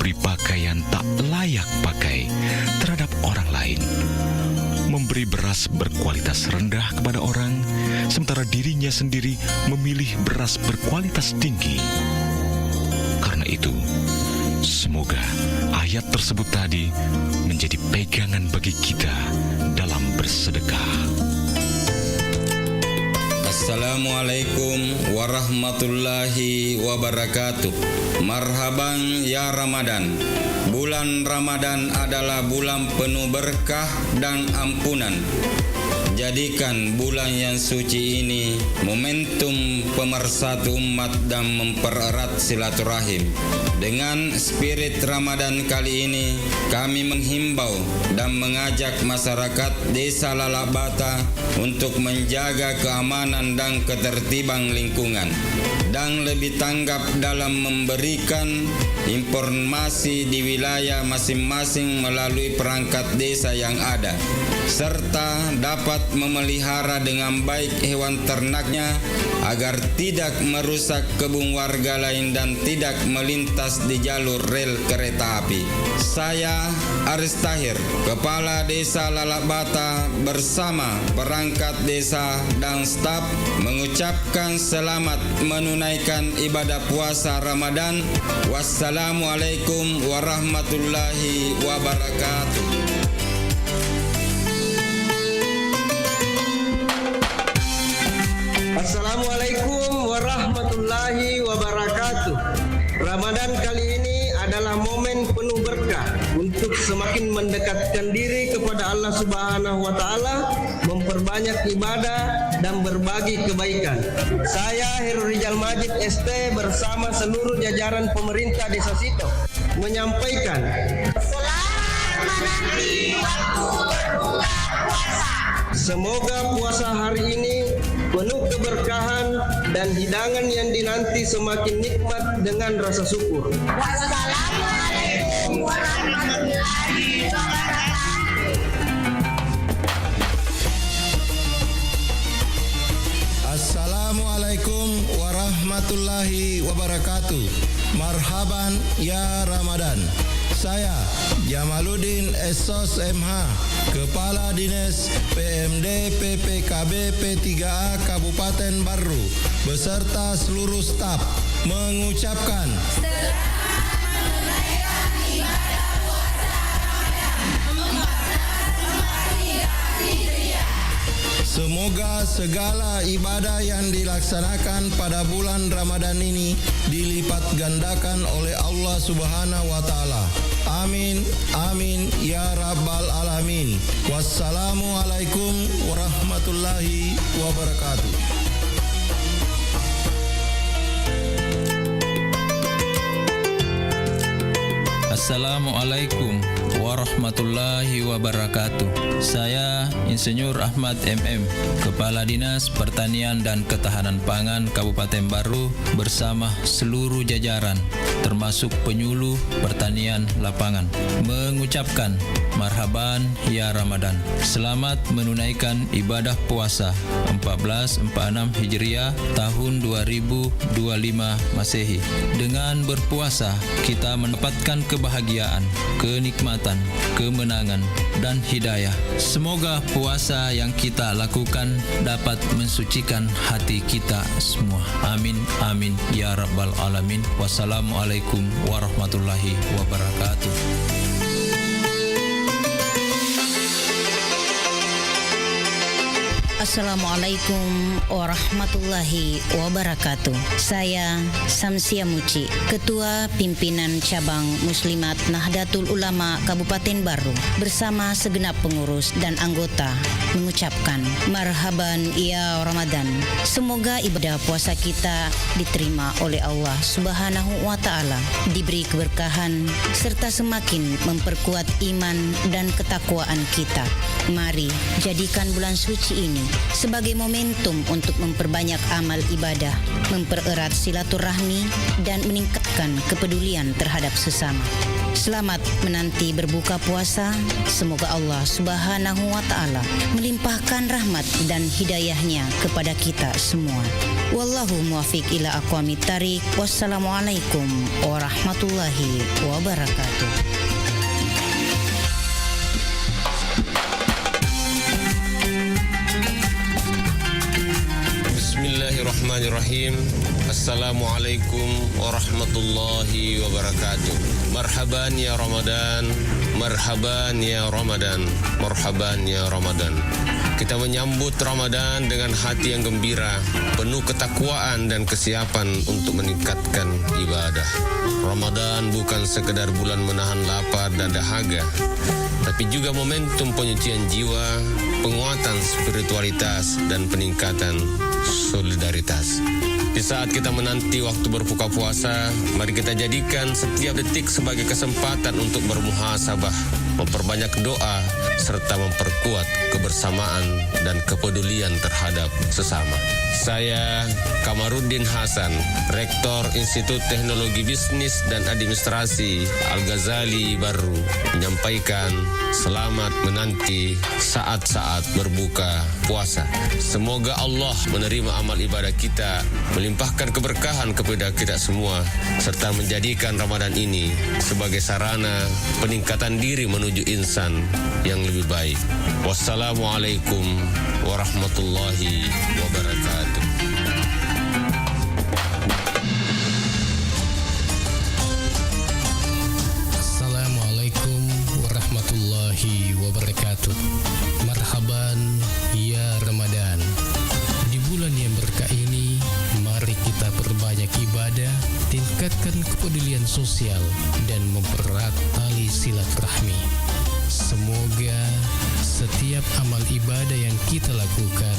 beri pakaian tak layak pakai terhadap orang lain, memberi beras berkualitas rendah kepada orang, sementara dirinya sendiri memilih beras berkualitas tinggi. Karena itu, semoga ayat tersebut tadi menjadi pegangan bagi kita dalam bersedekah. Assalamualaikum warahmatullahi wabarakatuh. Marhaban ya Ramadan. Bulan Ramadan adalah bulan penuh berkah dan ampunan. Jadikan bulan yang suci ini momentum pemersatu umat dan mempererat silaturahim. Dengan spirit Ramadan kali ini, kami menghimbau dan mengajak masyarakat Desa Lalabata untuk menjaga keamanan dan ketertiban lingkungan dan lebih tanggap dalam memberikan informasi di wilayah masing-masing melalui perangkat desa yang ada, serta dapat memelihara dengan baik hewan ternaknya agar tidak merusak kebun warga lain dan tidak melintas di jalur rel kereta api. Saya Aris Tahir, Kepala Desa Lalabata bersama perangkat desa dan staf mengucapkan selamat menunaikan ibadah puasa Ramadan. Wassalamualaikum warahmatullahi wabarakatuh. Assalamualaikum warahmatullahi wabarakatuh. Ramadan kali ini adalah momen penuh berkah untuk semakin mendekatkan diri kepada Allah Subhanahu wa taala, memperbanyak ibadah dan berbagi kebaikan. Saya Heru Rijal Majid ST bersama seluruh jajaran pemerintah Desa Sito menyampaikan selamat menanti waktu berbuka puasa. Semoga puasa hari ini penuh keberkahan dan hidangan yang dinanti semakin nikmat dengan rasa syukur. Wassalamualaikum warahmatullahi wabarakatuh. Assalamualaikum warahmatullahi wabarakatuh. Marhaban ya Ramadan. Saya Jamaluddin Esos MH, Kepala Dinas PMD PPKB P3A Kabupaten Baru beserta seluruh staf mengucapkan semoga segala ibadah yang dilaksanakan pada bulan Ramadan ini dilipat gandakan oleh Allah Subhanahu wa taala. Amin, amin ya rabbal alamin. Wassalamualaikum warahmatullahi wabarakatuh. Assalamualaikum warahmatullahi wabarakatuh. Saya Insinyur Ahmad MM, Kepala Dinas Pertanian dan Ketahanan Pangan Kabupaten Baru bersama seluruh jajaran termasuk penyuluh pertanian lapangan mengucapkan marhaban ya Ramadan. Selamat menunaikan ibadah puasa 1446 Hijriah tahun 2025 Masehi. Dengan berpuasa kita mendapatkan kebahagiaan, kenikmatan, kemenangan, dan hidayah. Semoga puasa yang kita lakukan dapat mensucikan hati kita semua. Amin, amin, ya rabbal alamin. Wassalamualaikum warahmatullahi wabarakatuh. Assalamualaikum warahmatullahi wabarakatuh. Saya Samsia Muci, Ketua Pimpinan Cabang Muslimat Nahdlatul Ulama Kabupaten Baru bersama segenap pengurus dan anggota mengucapkan marhaban ya Ramadan. Semoga ibadah puasa kita diterima oleh Allah Subhanahu wa taala, diberi keberkahan serta semakin memperkuat iman dan ketakwaan kita. Mari jadikan bulan suci ini sebagai momentum untuk memperbanyak amal ibadah, mempererat silaturahmi, dan meningkatkan kepedulian terhadap sesama. Selamat menanti berbuka puasa. Semoga Allah Subhanahu wa taala melimpahkan rahmat dan hidayahnya kepada kita semua. Wallahu muwaffiq ila aqwamit thariq. Wassalamualaikum warahmatullahi wabarakatuh. Bismillahirrahmanirrahim. Assalamualaikum warahmatullahi wabarakatuh. Marhaban ya Ramadan, marhaban ya Ramadan, marhaban ya Ramadan. Kita menyambut Ramadan dengan hati yang gembira, penuh ketakwaan dan kesiapan untuk meningkatkan ibadah. Ramadan bukan sekedar bulan menahan lapar dan dahaga, tapi juga momentum penyucian jiwa, penguatan spiritualitas, dan peningkatan solidaritas. Di saat kita menanti waktu berbuka puasa, mari kita jadikan setiap detik sebagai kesempatan untuk bermuhasabah, memperbanyak doa, serta memperkuat kebersamaan dan kepedulian terhadap sesama. Saya Kamaruddin Hasan, Rektor Institut Teknologi Bisnis dan Administrasi Al-Ghazali Baru, menyampaikan selamat menanti saat-saat berbuka puasa. Semoga Allah menerima amal ibadah kita, melimpahkan keberkahan kepada kita semua, serta menjadikan Ramadan ini sebagai sarana peningkatan diri menuju insan yang lebih baik. Wassalamualaikum warahmatullahi wabarakatuh. Assalamualaikum warahmatullahi wabarakatuh. Marhaban ya Ramadan. Di bulan yang berkah ini, mari kita perbanyak ibadah, tingkatkan kepedulian sosial, dan mempererat tali silaturahmi. Semoga setiap amal ibadah yang kita lakukan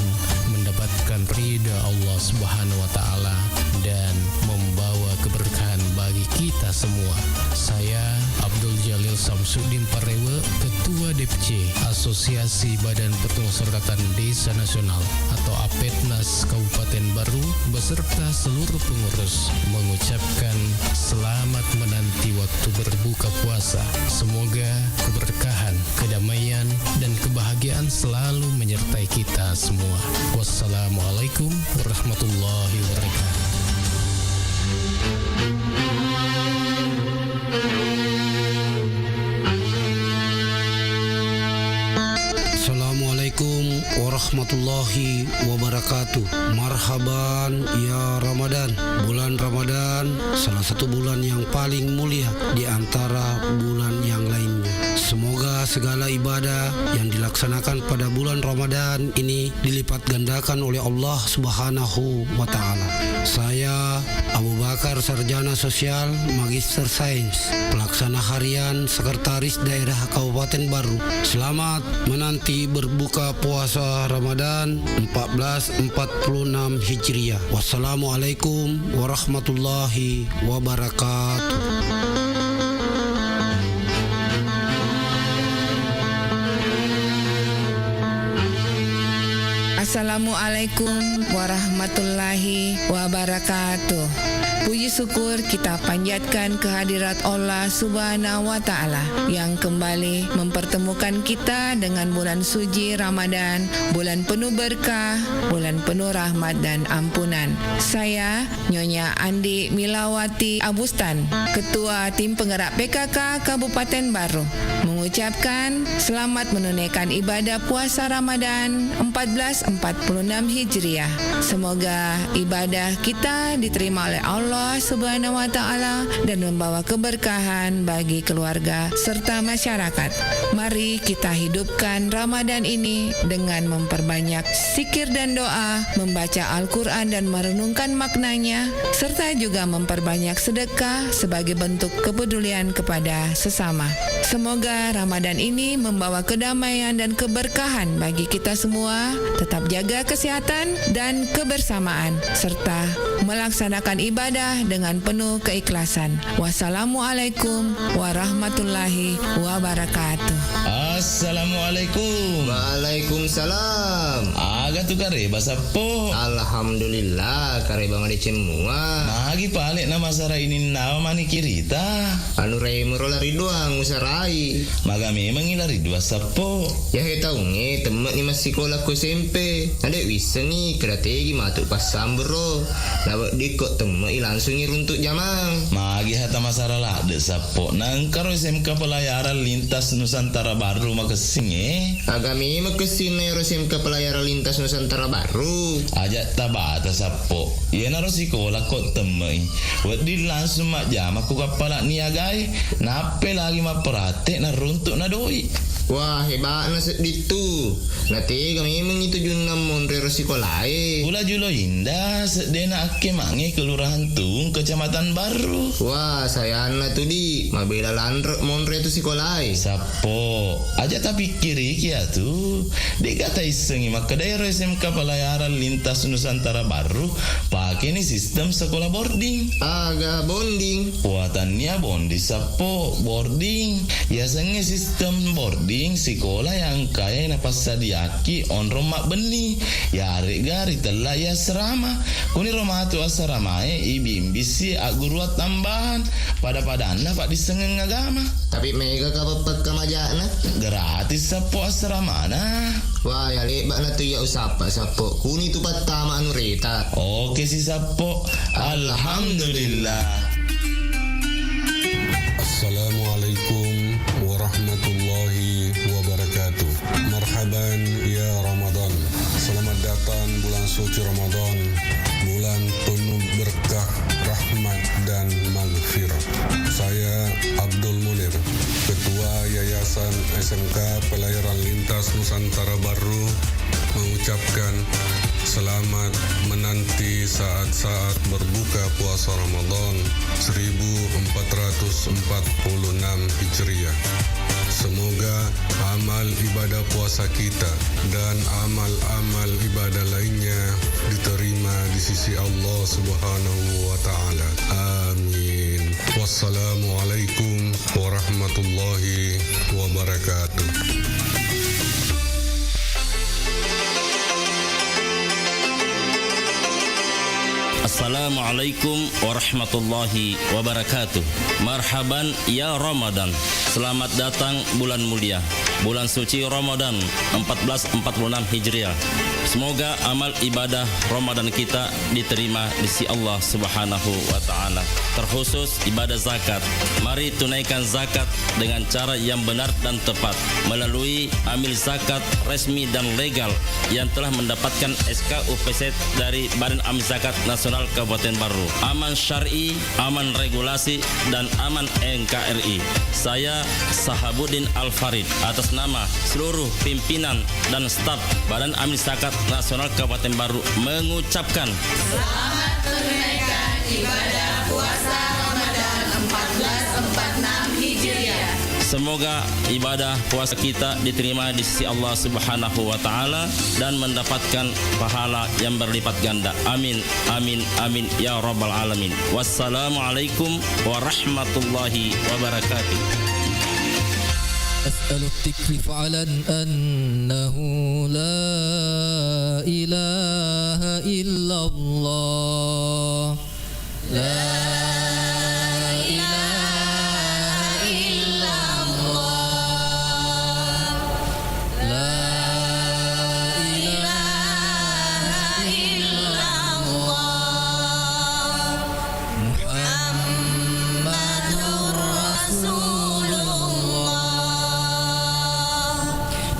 mendapatkan ridha Allah Subhanahu wa taala dan membawa keberkahan bagi kita semua. Saya Abdul Jalil Samsudin Parewe, Ketua DPC Asosiasi Badan Permusyawaratan Desa Nasional atau APEDNAS Kabupaten Baru beserta seluruh pengurus mengucapkan selamat menanti waktu berbuka puasa. Semoga keberkahan, kedamaian, dan kebahagiaan selalu menyertai kita semua. Wassalamualaikum warahmatullahi wabarakatuh. Assalamualaikum warahmatullahi wabarakatuh. Marhaban ya Ramadan. Bulan Ramadan salah satu bulan yang paling mulia di antara bulan yang lainnya. Semoga Semoga segala ibadah yang dilaksanakan pada bulan Ramadan ini dilipat gandakan oleh Allah Subhanahu wa Ta'ala. Saya Abu Bakar, Sarjana Sosial, Magister Sains, Pelaksana Harian Sekretaris Daerah Kabupaten Baru. Selamat menanti berbuka puasa Ramadan 1446 Hijriah. Wassalamualaikum warahmatullahi wabarakatuh. Assalamualaikum warahmatullahi wabarakatuh. Puji syukur kita panjatkan kehadirat Allah Subhanahu wa Ta'ala yang kembali mempertemukan kita dengan bulan suci Ramadan, bulan penuh berkah, bulan penuh rahmat dan ampunan. Saya Nyonya Andi Milawati Abustan, Ketua Tim Penggerak PKK Kabupaten Baru, mengucapkan selamat menunaikan ibadah puasa Ramadan 1446 Hijriah. Semoga ibadah kita diterima oleh Allah Subhanahu wa Ta'ala dan membawa keberkahan bagi keluarga serta masyarakat. Mari kita hidupkan Ramadan ini dengan memperbanyak zikir dan doa, membaca Al-Quran dan merenungkan maknanya, serta juga memperbanyak sedekah sebagai bentuk kepedulian kepada sesama. Semoga Ramadan ini membawa kedamaian dan keberkahan bagi kita semua. Tetap jaga kesehatan dan kebersamaan, serta melaksanakan ibadah dengan penuh keikhlasan. Wassalamualaikum warahmatullahi wabarakatuh. Assalamualaikum. Waalaikumsalam. Aga tu kare bahasa po. Alhamdulillah kare bang ade cemua. Magi palik nama sara ini nama mani kirita. Anu rei merolari doang usarai. Maga memang ilari dua sapo. Ya he tahu nge temen ni masih sekolah ku SMP. Ada wisa ni strategi matuk pasam bro. Lawak dikot temen langsung runtuk jamang. Magi hata masara lah de sapo. Nangkaro SMK Pelayaran Lintas Nusantara Baru makasing Agami makasing na SMK Pelayaran Lintas Nusantara Baru. Ajak tabata sapo. Iya naro sekolah kok temui. Wadi langsung mak jam aku kapala niagai. Nape lagi mak perhati na runtuk na doi. Wah hebat na ditu. Nanti kami memang itu junam monre sekolah. Pula julo indah sedena ake mangi kelurahan Tung Kecamatan Baru. Wah saya anak tu di mabela landrek monre tu sekolah. Sapo aja tapi kiri kia tu dikata isengi maka daerah SMK Pelayaran Lintas Nusantara Baru pakai ni sistem sekolah boarding. Agak bonding. Buatannya bondi sapo boarding. Biasanya sistem boarding sekolah yang kaya na pasadiaki on romak beni. Ya hari gari telah ya serama. Kuni rumah tu asramae ibimbisi aguruat tambahan pada padana pak disengeng agama. Tapi mega kapapat kamajana gratis sapo asrama na. Wah ya lebat na tu ya usapa sapo. Kuni tu patama anu reta. Oke si sapo. Alhamdulillah. Assalamualaikum warahmatullahi wabarakatuh. Marhaban ya Ramadan. Selamat datang bulan suci Ramadan, bulan penuh berkah, rahmat dan maghfirah. Saya Abdul Munir, Ketua Yayasan SMK Pelayaran Lintas Nusantara Baru, mengucapkan selamat menanti saat-saat berbuka puasa Ramadan 1446 Hijriah. Semoga amal ibadah puasa kita dan amal-amal ibadah lainnya diterima di sisi Allah Subhanahu wa Ta'ala. Amin. Wassalamualaikum warahmatullahi wabarakatuh. Assalamualaikum warahmatullahi wabarakatuh. Marhaban ya Ramadan. Selamat datang bulan mulia, bulan suci Ramadan 1446 Hijriah. Semoga amal ibadah Ramadan kita diterima di sisi Allah Subhanahu wa taala. Terkhusus ibadah zakat. Mari tunaikan zakat dengan cara yang benar dan tepat melalui amil zakat resmi dan legal yang telah mendapatkan SK UPZ dari Badan Amil Zakat Nasional Kabupaten Baru. Aman syar'i, aman regulasi, dan aman NKRI. Saya Sahabuddin Al-Farid atas nama seluruh pimpinan dan staf Badan Amil Zakat Nasional Kabupaten Baru mengucapkan selamat menunaikan ibadah puasa Ramadan 1446 Hijriah. Semoga ibadah puasa kita diterima di sisi Allah Subhanahu wa taala dan mendapatkan pahala yang berlipat ganda. Amin, amin, amin ya rabbal alamin. Wassalamualaikum warahmatullahi wabarakatuh. أسأل التكليف على أنه لا إله إلا الله لا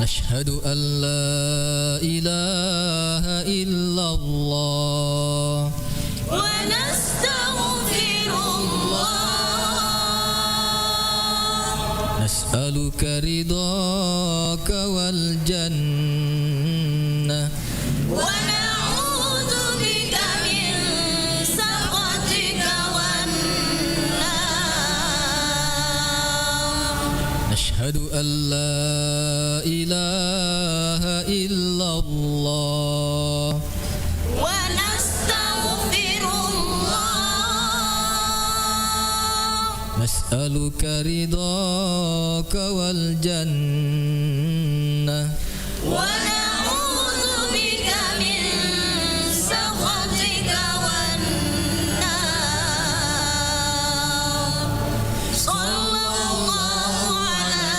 أشهد أن لا إله إلا الله ونستغفر الله نسألك رضاك والجنة ونعوذ بك من سخطك والنار نشهد أن لا إله إلا الله ونستغفر الله نسألك رضاك والجنة ونعوذ بك من سخطك والنار صلى الله على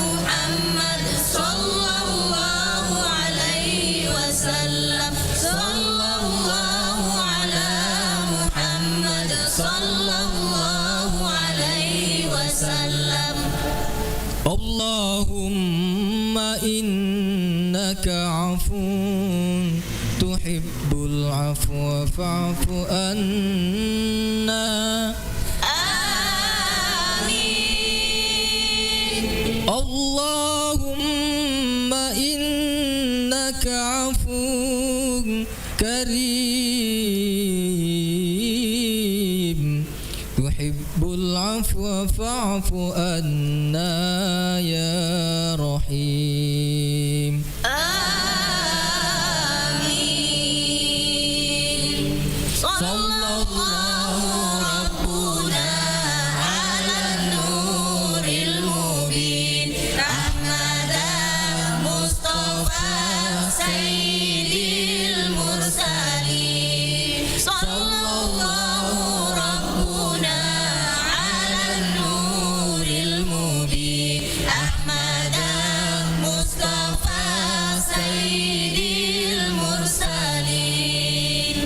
محمد صلى الله عليه وسلم صلى الله على محمد صلى الله عليه وسلم اللهم إنك عفو تحب العفو فاعف عنا آمين اللهم إنك عفو كريم تحب العفو فاعف عنا يا رحيم آمين صلى الله ربنا على النور المبين أحمد مصطفى سيد المرسلين صلى الله ربنا على النور المبين أحمد مصطفى سيد المرسلين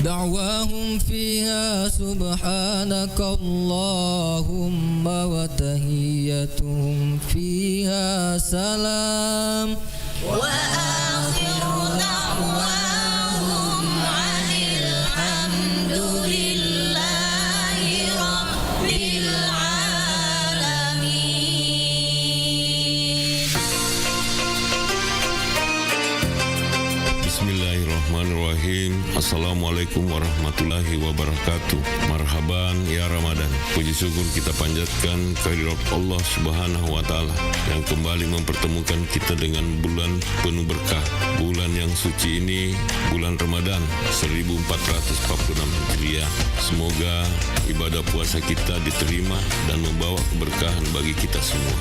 دعواهم فيها سبحانك اللهم وتحيتهم فيها سلام وآخر دعواهم عن الحمد لله رب العالمين. Bismillahirrahmanirrahim. Assalamualaikum warahmatullahi wabarakatuh. Marhaban ya Ramadan. Puji syukur kita panjatkan kehadirat Allah Subhanahu wa taala yang kembali mempertemukan kita dengan bulan penuh berkah. Bulan yang suci ini, bulan Ramadan 1446 Hijriah. Semoga ibadah puasa kita diterima dan membawa keberkahan bagi kita semua.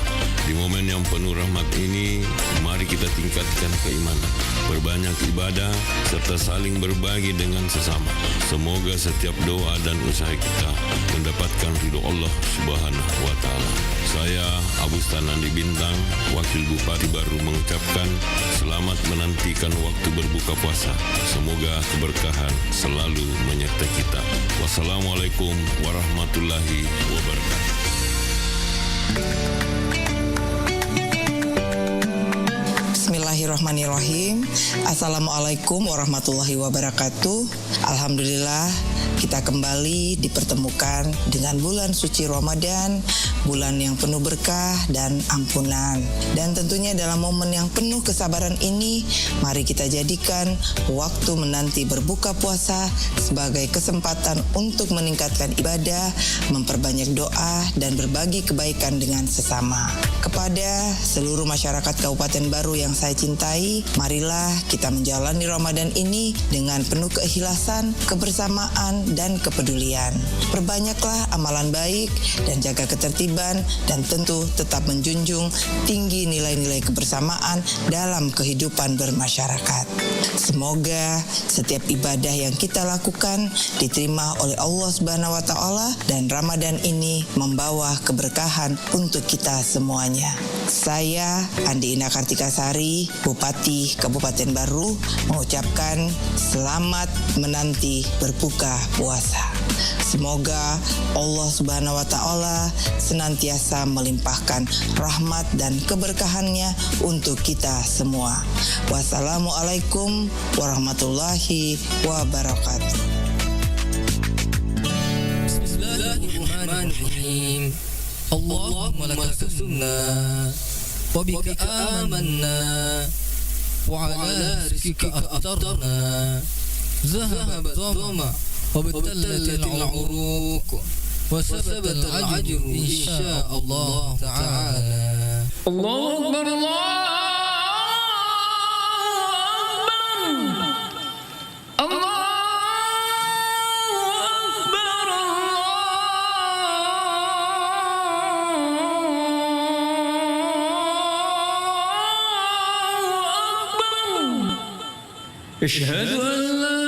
Di momen yang penuh rahmat ini, mari kita tingkatkan keimanan, berbanyak ibadah serta saling berbagi dengan sesama. Semoga setiap doa dan usaha kita mendapatkan ridho Allah Subhanahu wa taala. Saya Abu Stanandi Bintang, Wakil Bupati Baru mengucapkan selamat menantikan waktu berbuka puasa. Semoga keberkahan selalu menyertai kita. Wassalamualaikum warahmatullahi wabarakatuh. Bismillahirrahmanirrahim. Assalamualaikum warahmatullahi wabarakatuh. Alhamdulillah kita kembali dipertemukan dengan bulan suci Ramadan, bulan yang penuh berkah dan ampunan. Dan tentunya dalam momen yang penuh kesabaran ini, mari kita jadikan waktu menanti berbuka puasa sebagai kesempatan untuk meningkatkan ibadah, memperbanyak doa, dan berbagi kebaikan dengan sesama. Kepada seluruh masyarakat Kabupaten Baru yang saya cintai, marilah kita menjalani Ramadan ini dengan penuh keikhlasan, kebersamaan, dan kepedulian. Perbanyaklah amalan baik dan jaga ketertiban, dan tentu tetap menjunjung tinggi nilai-nilai kebersamaan dalam kehidupan bermasyarakat. Semoga setiap ibadah yang kita lakukan diterima oleh Allah Subhanahu wa taala, dan Ramadan ini membawa keberkahan untuk kita semuanya. Saya Andi Ina Kartikasari, Bupati Kabupaten Baru, mengucapkan selamat menanti berbuka puasa. Semoga Allah Subhanahu wa taala senantiasa melimpahkan rahmat dan keberkahannya untuk kita semua. Wassalamualaikum warahmatullahi wabarakatuh. Bismillahirrahmanirrahim. Allahumma laka sunnah wa bika amanna wa ala rizqika aftarna zahaba dhama وبالتلة العروق وثبت العجر إن شاء الله تعالى. الله أكبر الله أكبر أشهد أن لا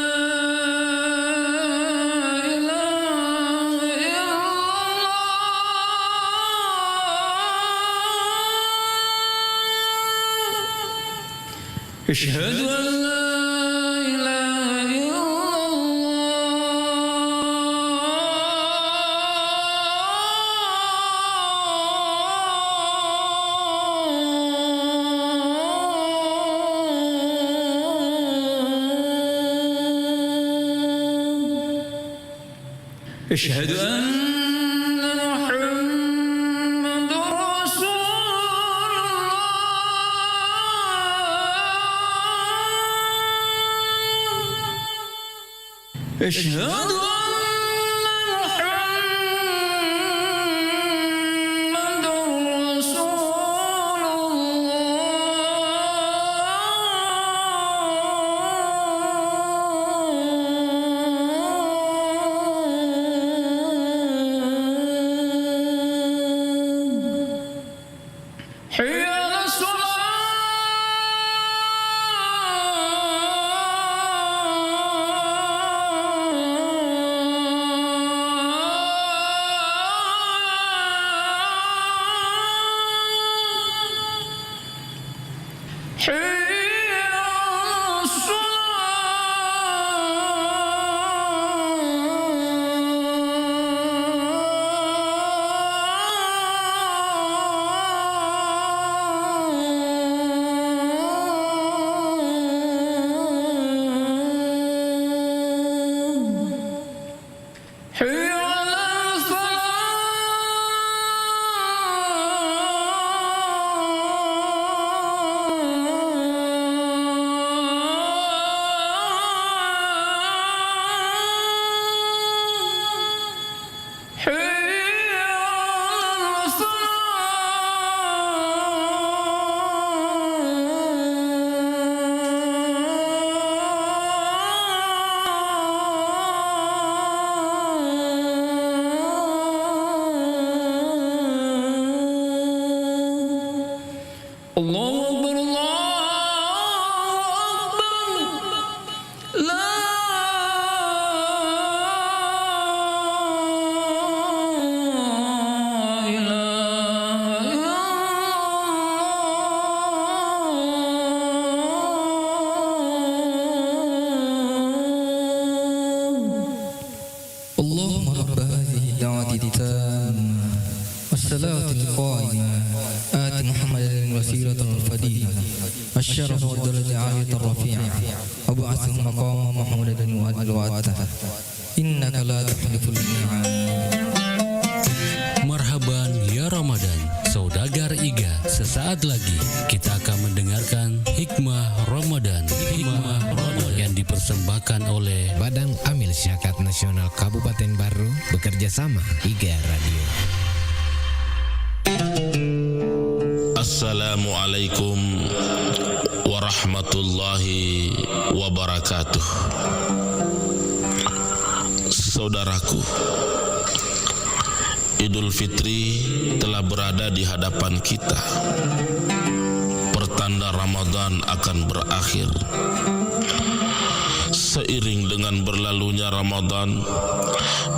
أشهد أن لا إله إلا الله أشهد أن أشهد أن محمد رسول الله. حي على الصلاة. القائمة آت محمدا الوسيلة والفضيلة الشرف والدرجة العالية الرفيعة وابعثه مقاما محمودا وأدعوته إنك لا تخلف الميعاد. Marhaban ya Ramadan, saudagar Iga. Sesaat lagi kita akan mendengarkan Hikmah Ramadan. Hikmah Ramadan yang dipersembahkan oleh Badan Amil Zakat Nasional Kabupaten Baru bekerja sama Iga Radio. Assalamualaikum warahmatullahi wabarakatuh. Saudaraku, Idul Fitri telah berada di hadapan kita. Pertanda Ramadan akan berakhir. Seiring dengan berlalunya Ramadan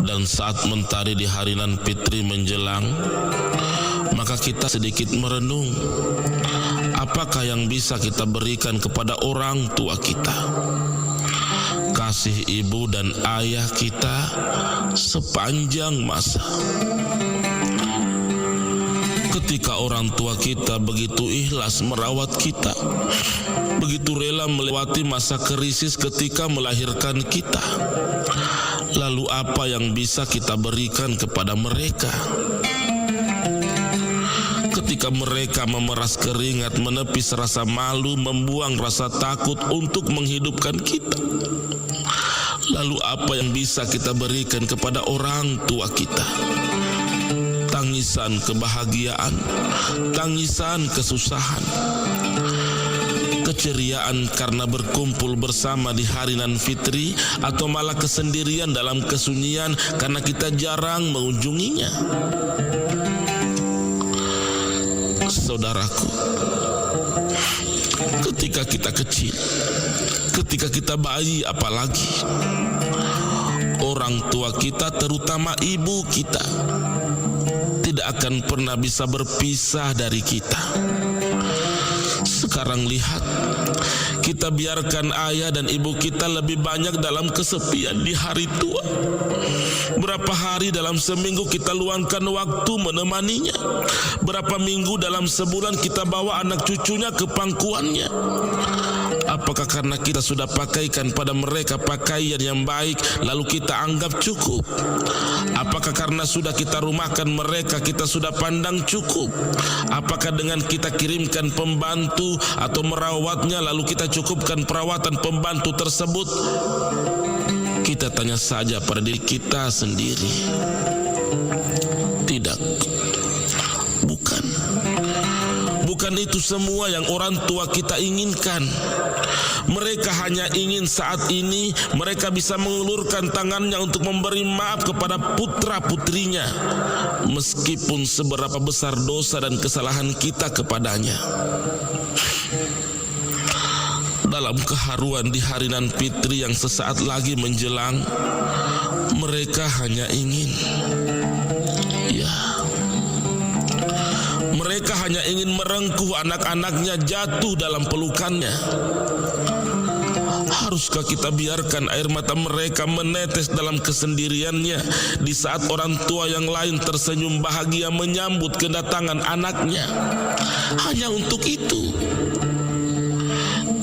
dan saat mentari di hari nan fitri menjelang, maka kita sedikit merenung, apakah yang bisa kita berikan kepada orang tua kita, kasih ibu dan ayah kita sepanjang masa. Ketika orang tua kita begitu ikhlas merawat kita, begitu rela melewati masa krisis ketika melahirkan kita, lalu apa yang bisa kita berikan kepada mereka? Ketika mereka memeras keringat, menepis rasa malu, membuang rasa takut untuk menghidupkan kita, lalu apa yang bisa kita berikan kepada orang tua kita? Tangisan kebahagiaan, tangisan kesusahan, keceriaan karena berkumpul bersama di hari nan fitri, atau malah kesendirian dalam kesunyian karena kita jarang mengunjunginya. Saudaraku, ketika kita kecil, ketika kita bayi apalagi, orang tua kita, terutama ibu kita, tidak akan pernah bisa berpisah dari kita. Sekarang lihat, kita biarkan ayah dan ibu kita lebih banyak dalam kesepian di hari tua. Berapa hari dalam seminggu kita luangkan waktu menemaninya? Berapa minggu dalam sebulan kita bawa anak cucunya ke pangkuannya? Apakah karena kita sudah pakaikan pada mereka pakaian yang baik lalu kita anggap cukup? Apakah karena sudah kita rumahkan mereka kita sudah pandang cukup? Apakah dengan kita kirimkan pembantu atau merawatnya lalu kita cukupkan perawatan pembantu tersebut? Kita tanya saja pada diri kita sendiri. Tidak, bukan. Bukan itu semua yang orang tua kita inginkan. Mereka hanya ingin saat ini mereka bisa mengulurkan tangannya untuk memberi maaf kepada putra-putrinya, meskipun seberapa besar dosa dan kesalahan kita kepadanya. Dalam keharuan di hari nan fitri yang sesaat lagi menjelang, mereka hanya ingin, mereka hanya ingin merengkuh anak-anaknya jatuh dalam pelukannya. Haruskah kita biarkan air mata mereka menetes dalam kesendiriannya di saat orang tua yang lain tersenyum bahagia menyambut kedatangan anaknya? Hanya untuk itu,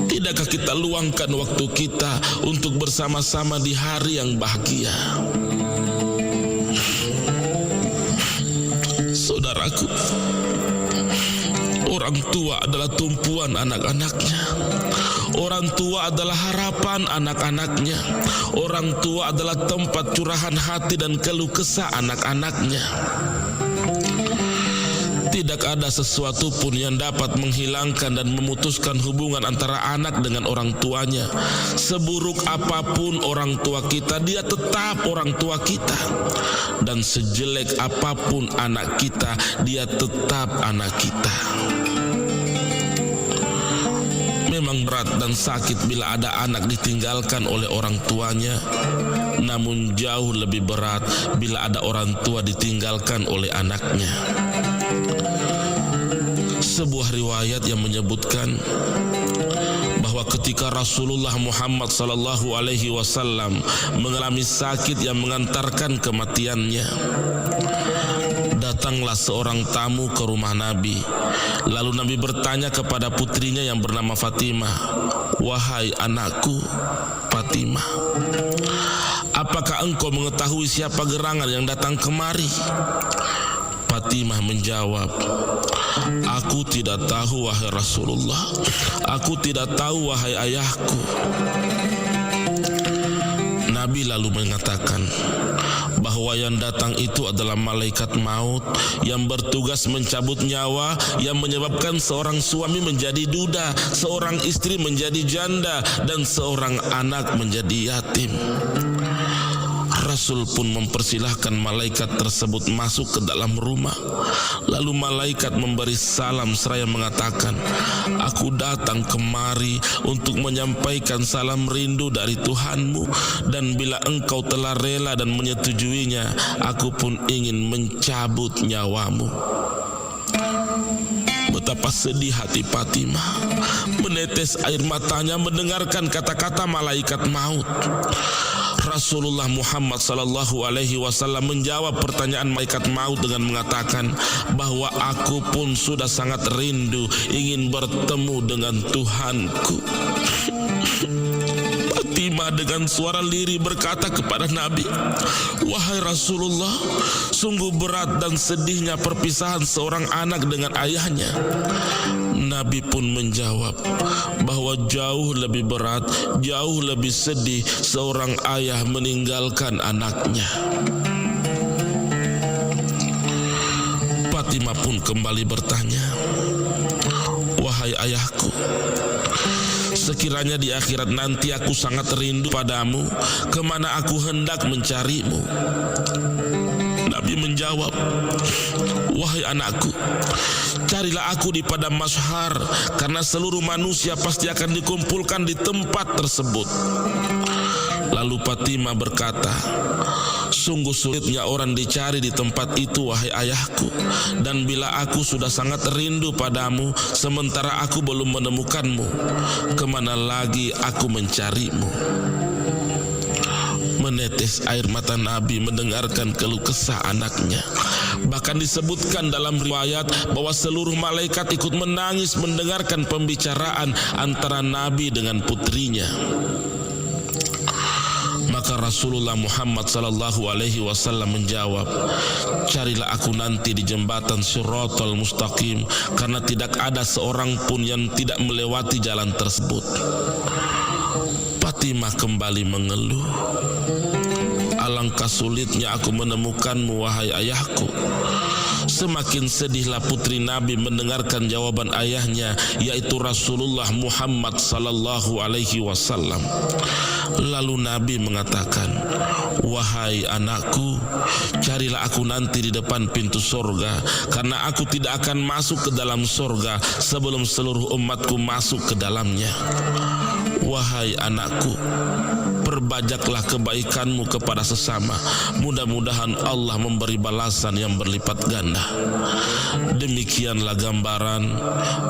tidakkah kita luangkan waktu kita untuk bersama-sama di hari yang bahagia? Saudaraku, orang tua adalah tumpuan anak-anaknya. Orang tua adalah harapan anak-anaknya. Orang tua adalah tempat curahan hati dan keluh kesah anak-anaknya. Tidak ada sesuatu pun yang dapat menghilangkan dan memutuskan hubungan antara anak dengan orang tuanya. Seburuk apapun orang tua kita, dia tetap orang tua kita. Dan sejelek apapun anak kita, dia tetap anak kita. Memang berat dan sakit bila ada anak ditinggalkan oleh orang tuanya. Namun jauh lebih berat bila ada orang tua ditinggalkan oleh anaknya. Sebuah riwayat yang menyebutkan bahwa ketika Rasulullah Muhammad sallallahu alaihi wasallam mengalami sakit yang mengantarkan kematiannya, Datanglah seorang tamu ke rumah Nabi. Lalu Nabi bertanya kepada putrinya yang bernama Fatimah, "Wahai anakku Fatimah, apakah engkau mengetahui siapa gerangan yang datang kemari?" Fatimah menjawab, "Aku tidak tahu wahai Rasulullah. Aku tidak tahu wahai ayahku." Nabi lalu mengatakan bahwa yang datang itu adalah malaikat maut yang bertugas mencabut nyawa, yang menyebabkan seorang suami menjadi duda, seorang istri menjadi janda, dan seorang anak menjadi yatim. Rasul pun mempersilahkan malaikat tersebut masuk ke dalam rumah. Lalu malaikat memberi salam seraya mengatakan, "Aku datang kemari untuk menyampaikan salam rindu dari Tuhanmu, dan bila engkau telah rela dan menyetujuinya, aku pun ingin mencabut nyawamu." Betapa sedih hati Fatimah, menetes air matanya mendengarkan kata-kata malaikat maut. Rasulullah Muhammad sallallahu alaihi wasallam menjawab pertanyaan malaikat maut dengan mengatakan bahwa aku pun sudah sangat rindu ingin bertemu dengan Tuhanku. Fatimah dengan suara lirih berkata kepada Nabi, "Wahai Rasulullah, sungguh berat dan sedihnya perpisahan seorang anak dengan ayahnya." Nabi pun menjawab bahwa jauh lebih berat, jauh lebih sedih seorang ayah meninggalkan anaknya. Fatimah pun kembali bertanya, "Wahai ayahku, sekiranya di akhirat nanti aku sangat rindu padamu, kemana aku hendak mencarimu?" Nabi menjawab, "Wahai anakku, carilah aku di padang mahsyar, karena seluruh manusia pasti akan dikumpulkan di tempat tersebut." Lalu Fatimah berkata, "Sungguh sulitnya orang dicari di tempat itu, wahai ayahku, dan bila aku sudah sangat rindu padamu, sementara aku belum menemukanmu, kemana lagi aku mencarimu?" Menetes air mata Nabi mendengarkan keluh kesah anaknya. Bahkan disebutkan dalam riwayat bahwa seluruh malaikat ikut menangis mendengarkan pembicaraan antara Nabi dengan putrinya. Maka Rasulullah Muhammad sallallahu alaihi wasallam menjawab, "Carilah aku nanti di jembatan Shiratal Mustaqim, karena tidak ada seorang pun yang tidak melewati jalan tersebut." Fatimah kembali mengeluh, "Alangkah sulitnya aku menemukanmu, wahai ayahku." Semakin sedihlah putri Nabi mendengarkan jawaban ayahnya, yaitu Rasulullah Muhammad sallallahu alaihi wasallam. Lalu Nabi mengatakan, "Wahai anakku, carilah aku nanti di depan pintu surga, karena aku tidak akan masuk ke dalam surga sebelum seluruh umatku masuk ke dalamnya. Wahai anakku, perbajaklah kebaikanmu kepada sesama, mudah-mudahan Allah memberi balasan yang berlipat ganda." Demikianlah gambaran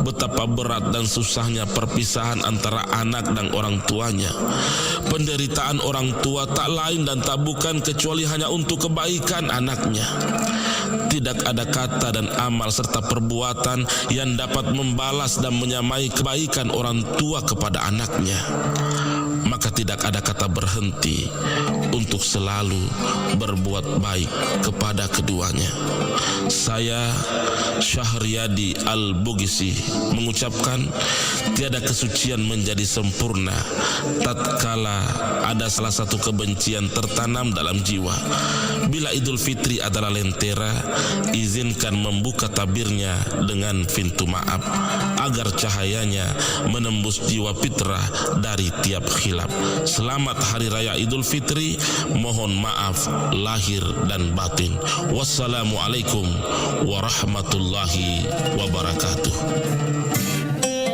betapa berat dan susahnya perpisahan antara anak dan orang tuanya. Penderitaan orang tua tak lain dan tak bukan kecuali hanya untuk kebaikan anaknya. Tidak ada kata dan amal serta perbuatan yang dapat membalas dan menyamai kebaikan orang tua kepada anaknya. Maka tidak ada kata berhenti untuk selalu berbuat baik kepada keduanya. Saya Syahriyadi Al-Bugisi mengucapkan, tiada kesucian menjadi sempurna tatkala ada salah satu kebencian tertanam dalam jiwa. Bila Idul Fitri adalah lentera, izinkan membuka tabirnya dengan pintu maaf agar cahayanya menembus jiwa fitrah dari tiap khilaf. Selamat Hari Raya Idul Fitri, mohon maaf lahir dan batin. Wassalamualaikum warahmatullahi wabarakatuh.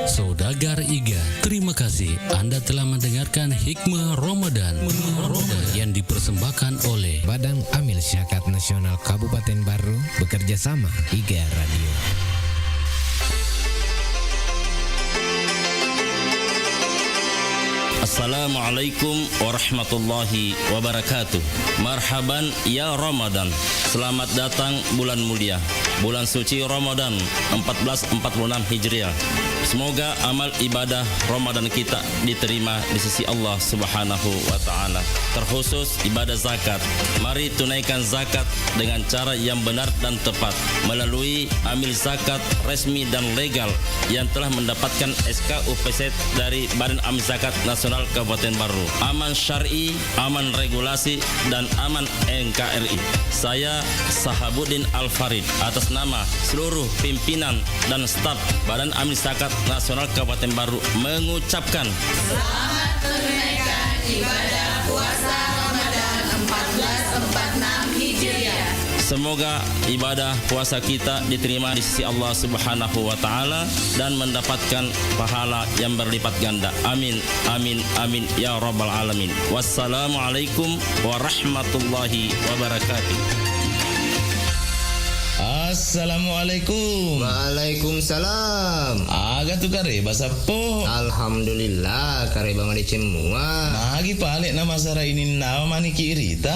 Saudagar Iga, terima kasih Anda telah mendengarkan Hikmah Ramadan yang dipersembahkan oleh Badan Amil Syakat Nasional Kabupaten Baru bekerja sama Iga Radio. Assalamualaikum warahmatullahi wabarakatuh. Marhaban ya Ramadan. Selamat datang bulan mulia, bulan suci Ramadan 1446 Hijriah. Semoga amal ibadah Ramadan kita diterima di sisi Allah Subhanahu wa taala. Terkhusus ibadah zakat. Mari tunaikan zakat dengan cara yang benar dan tepat melalui amil zakat resmi dan legal yang telah mendapatkan SK UPZ dari Badan Amil Zakat Nasional Kabupaten Baru. Aman syar'i, aman regulasi, dan aman NKRI. Saya Sahabuddin Al-Farid atas nama seluruh pimpinan dan staf Badan Amil Zakat Nasional Kabupaten Baru mengucapkan selamat menunaikan ibadah puasa Ramadan 1446 Hijriah. Semoga ibadah puasa kita diterima di sisi Allah Subhanahu wa taala dan mendapatkan pahala yang berlipat ganda. Amin, amin, amin ya rabbal alamin. Wassalamualaikum warahmatullahi wabarakatuh. Assalamualaikum. Waalaikumsalam. Aga tu kare bahasa po. Alhamdulillah kare bang ade cemua. Magi palik nama sara ini nama mani kirita.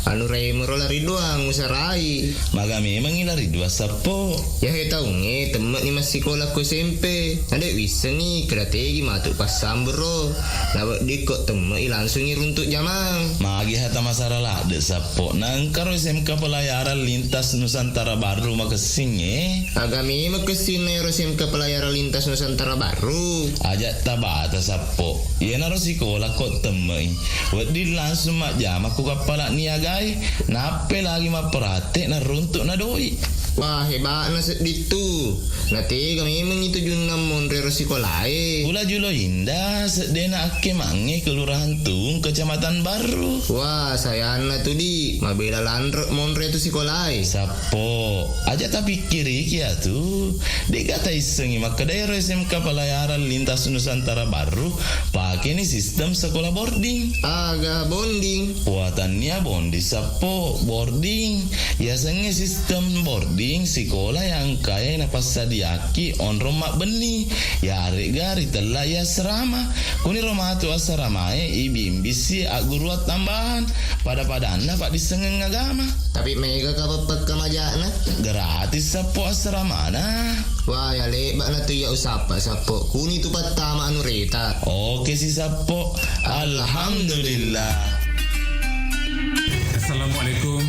Anu rei merolari doang usarai. Maga memang ilari dua sapo. Ya he tahu nge temen ni masih sekolah ku SMP. Ada wisa ni strategi matuk pas sambro. Dapat dikot temen langsung iruntuk jamang. Magi hata masara lah de sapo. Nangkaro SMK pelayaran lintas Nusantara Baru makasing agami makasin na SMK pelayaran lintas Nusantara Baru ajak tabata sapo ya naro sikola kot temai wadi langsung mak jam aku kapala niagai nape lagi mak perhati na runtuk na doi. Wah hebat na ditu. Nanti kami mengitu junam monre resikolai. Pula julo indah sedena ake mange kelurahan Tung Kecamatan Baru. Wah saya anak tu di mabela landrek monre tu sikolai. Sapo aja tapi kiri kia tu dikata isengi maka daerah SMK pelayaran lintas Nusantara Baru pakai ni sistem sekolah boarding. Aga bonding. Buatannya bondi sapo boarding. Biasanya sistem boarding sekolah yang kaya na pasadiaki on rumah beni ya gari telah ya serama kuni rumah tu asramae ibimbisi aguruat tambahan pada anda pak disengeng agama tapi mega kapapat kamajana gratis sapo asrama na. Wah ya lebat na tu ya usapa sapo kuni tu patama anu reta. Oke si sapo alhamdulillah. Assalamualaikum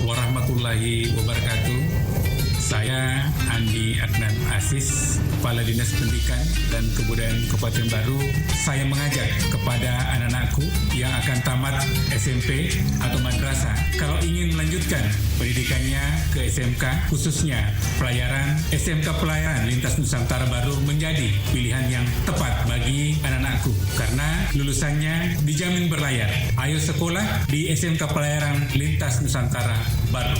warahmatullahi wabarakatuh. Saya Andi Adnan Aziz, Kepala Dinas Pendidikan dan Kebudayaan Kabupaten Baru. Saya mengajak kepada anak-anakku yang akan tamat SMP atau madrasah, kalau ingin melanjutkan pendidikannya ke SMK, khususnya pelayaran, SMK Pelayaran Lintas Nusantara Baru menjadi pilihan yang tepat bagi anak-anakku karena lulusannya dijamin berlayar. Ayo sekolah di SMK Pelayaran Lintas Nusantara Baru.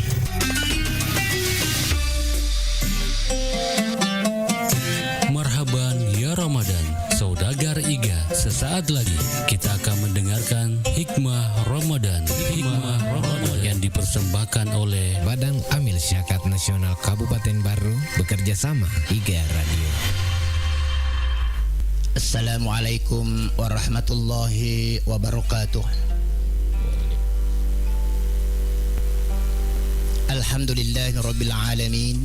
Marhaban ya Ramadan, saudagar Iga. Sesaat lagi kita akan mendengarkan Hikmah Ramadan. Hikmah Ramadan yang dipersembahkan oleh Badan Amil Zakat Nasional Kabupaten Baru bekerja sama Iga Radio. Assalamualaikum warahmatullahi wabarakatuh. Alhamdulillahirabbil alamin.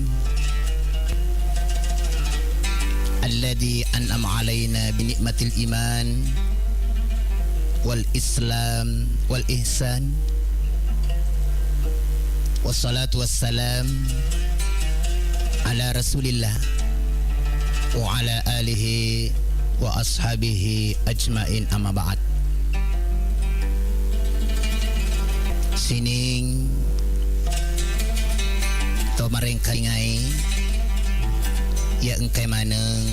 الذي أنعم علينا بنعمة الإيمان والإسلام والإحسان والصلاة والسلام على رسول الله وعلى آله وأصحابه أجمعين أما بعد. Sining to marengkaingai ya engkai maneng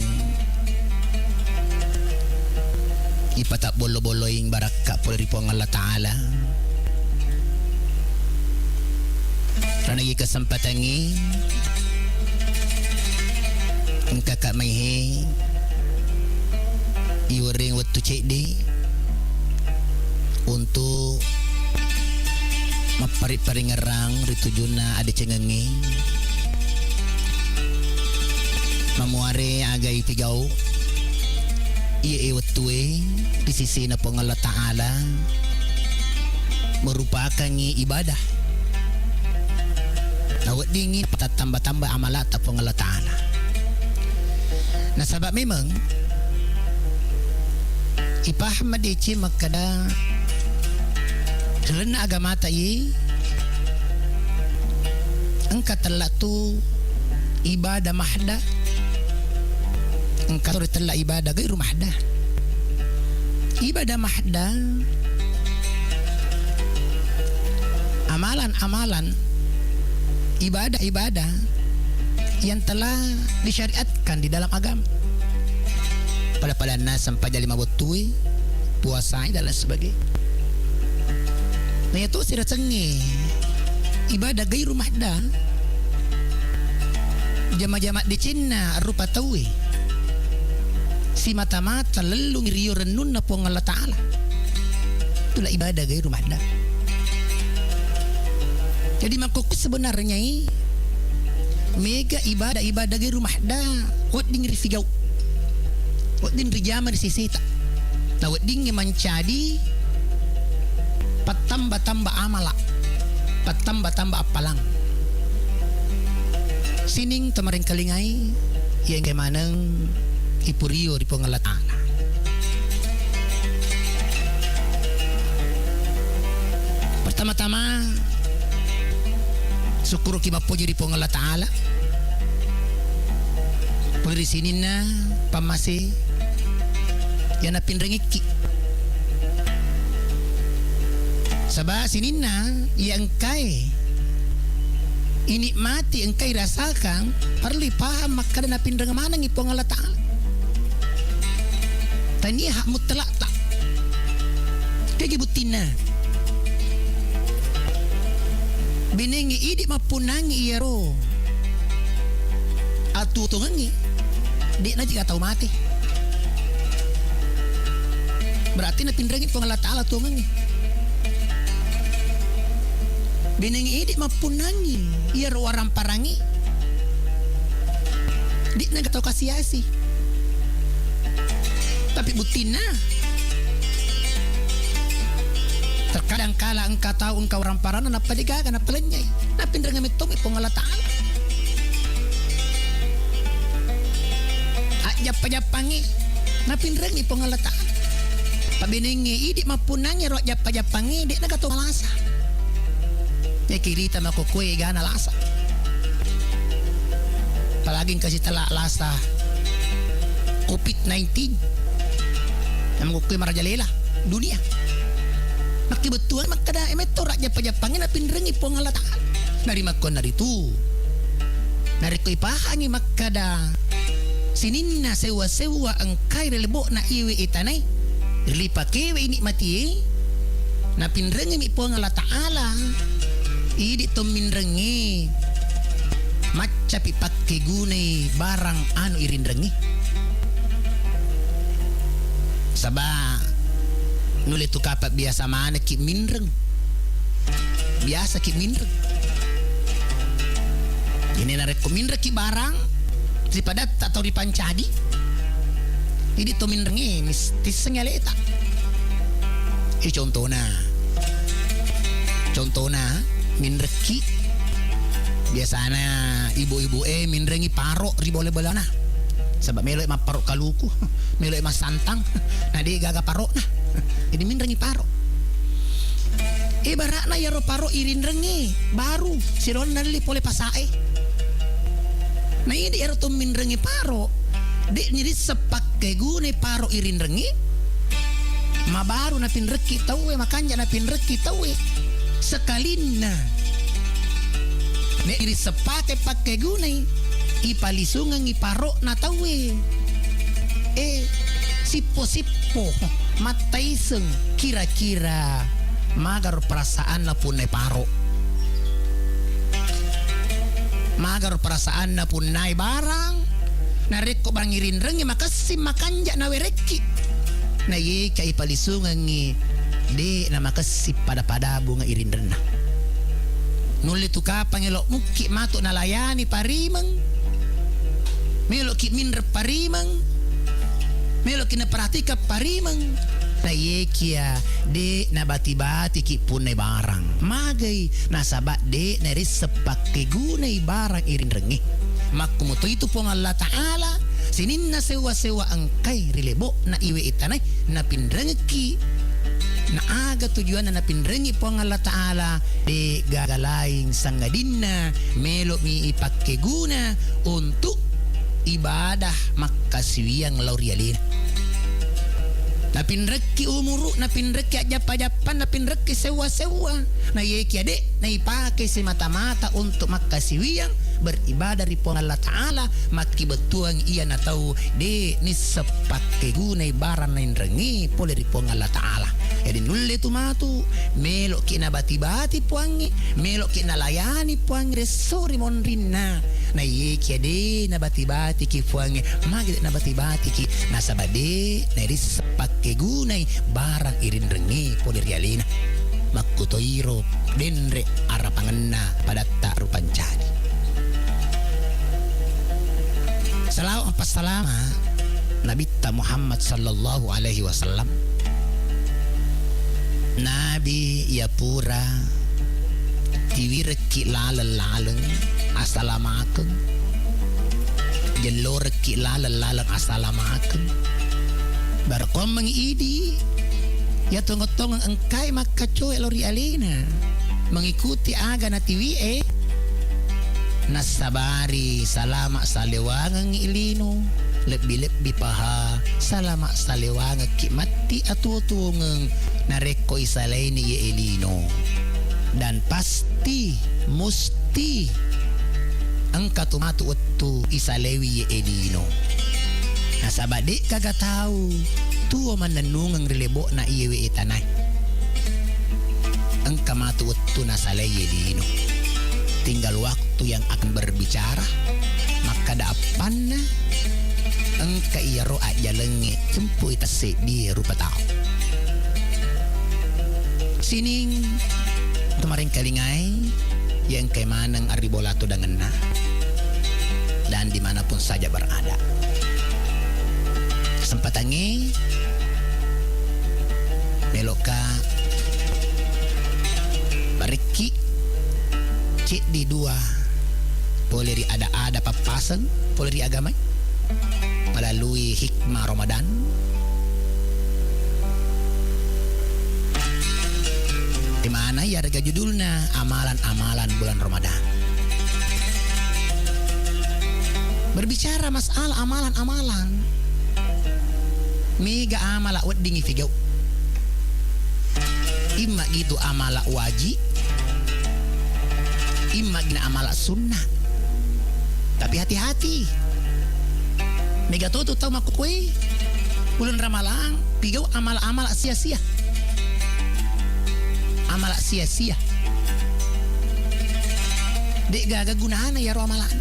ipatak bolo-boloing baraka puliripong Allah Ta'ala ranagi kesempatangi engkakak maihe iwering waktu cekdi untuk maparit-paringerang ritujuna ada cengengi mamuare agai tigau Ia ewetue di sisi na pong Allah Ta'ala merupakan ibadah. Nawat dingin tambah-tambah amalat pong Allah Ta'ala. Nah sebab memang ipaham deci makada kerana agama tayi engkau telah tu ibadah mahda, engkau telah ibadah gairu mahda. Ibadah mahda amalan-amalan ibadah-ibadah yang telah disyariatkan di dalam agama. Pada nas sampai jadi mabutui puasa dan lain sebagainya. Nah itu sira cengi ibadah gairu mahda. Jama-jama di Cina rupa tawi si mata-mata lalu ngiriyo renun na pong Allah Ta'ala. Itulah ibadah gairu mahda. Jadi makukus sebenarnya mega ibadah gairu mahda wat ding rifigau wat ding rijama di sisita na wat ding mencadi patamba-tamba amala patamba-tamba apalang sining tamaring kalingay yang kemanang ipuriyo di pong Allah Ta'ala. Pertama-tama syukur kimapo jadi pong Allah Ta'ala. Puri sini na pamasi yang napin rengiki. Sabah sini na yang kai ini mati engkai rasakan perlu paham maka dan napin dengan mana ngipong Allah Ta'ala. Tani hak mutlak tak kaya butina binengi idi mapunangi iyaro atu tungangi di na jika tahu mati berarti napin dengan ngipong Allah Ta'ala tungangi binengi idi mapunangi ia ruarang parangi di na gatau kasiasi tapi butina terkadang kala engkau tahu engkau orang parana napa digaga napa lenyai napin dengan mitong ipong Allah Ta'ala ajap-japangi napin dengan ipong Allah Ta'ala pabinengi idi mapunangi roh japa-japangi di na gatau malasa ya kirita makukue gana lasa palagi kasih telak lasa COVID-19 yang makukue marajalela dunia maki betuan makada emeto raja pajapangin napin rengi pong Allah Ta'ala dari makon dari tu dari ko ipahangi makada sininna sewa-sewa angkai relebo na iwe itanay lipa kewe ini mati napin rengi mi pong Allah Ta'ala idi tomin rengi maca pipakke gune barang anu irin rengi sabah nulit tu kapat biasa mana ki minreng biasa ki minreng ini narek ko minreng ki barang daripada tak tahu dipancadi ini to minrengi mistis sengaleta ini contohnya minreki biasanya ibu-ibu minrengi parok riboleh-boleh nah sebab melek mah parok kaluku melek mah santang nah dia gaga parok nah jadi minrengi parok ibaratna ya ro parok irin rengi baru siron nali pole pasae nah ini ya ro to minrengi parok dek nyiri sepakai gune parok irin rengi ma baru na pinreki tawe makanya na pinreki tawe sekalina nek iri sepake pakai gune ipalisungan iparok na tawe sipo-sipo mataiseng kira-kira magar perasaan na punay parok magar perasaan na punay barang narek ko bangirin rengi makasim makanja na wereki na ye kay palisungan ngi de na makasip pada bunga irin renah nulit tu ka pangelo muki mato na layani parimang melo ki minre parimang Melo kina perhatika parimang. Na ye kia de na bati-bati ki punai barang. Magai nasaba de na risepake gunai barang irin rengi. Makumuto itu pong Allah Ta'ala sinin na sewa-sewa angkai rilebo na iwe itanay na pinrengki na aga tujuan na napinrengi pong Allah Ta'ala de gagalaing sangadin na melo mi ipake guna untuk ibadah makasiwiyang laurialina. Napinreki umuru, napinreki ajap-ajapan, napinreki sewa-sewa. Na yeki ade, na ipake si mata-mata untuk makasiwiyang beribadah di pong Allah Ta'ala. Maki betuang iya na tahu de ni sepake gunai barang na rengi pole di pong Allah Ta'ala. Jadi nulle tu matu melok kina bati-bati puangi, melok kina layani puangi resori monrinna. Na yeki ade na bati-bati ki puangi, magi na bati-bati ki nasabade na ris pakai gunai barang irin rengi poli rialina makutoiro denre arapangenna pada tak rupancani. Salam apa salama Nabi Muhammad sallallahu alaihi wasallam. Nabi ya pura tiwireki laleng assalamualaikum jeloreki laleng assalamualaikum. Barakom mengidi ya tongotong engkai maka coy lori alina mengikuti aga na tiwi nasabari salama salewangang ilino lebih paha salama salewangang kimati atutungang nareko isalaini ye elino dan pasti musti engka tumatu utu isalewi ye elino. Nasabade kagak tahu tuwa mananungang rilebo na iyewe itanay. Engka matu utu nasalay yelino. Tinggal waktu yang akan berbicara maka daapan na engka iyaro aja lengi cempu itase di rupa tao. Sining kemarin kalingai yang kemanang aribolato dengan na dan dimanapun saja berada. Kesempatannya meloka bariki cik di dua poleri ada papasan poleri agama melalui hikmah Ramadan di mana ya harga judulnya amalan-amalan bulan Ramadan. Berbicara masalah amalan-amalan mega amala wedding ifigau imma gitu amala wajib imma gina amala sunnah tapi hati-hati mega tuh tahu makukui bulan Ramalan pigau amala-amala sia-sia amala sia-sia dek gaga gunana ya ramalan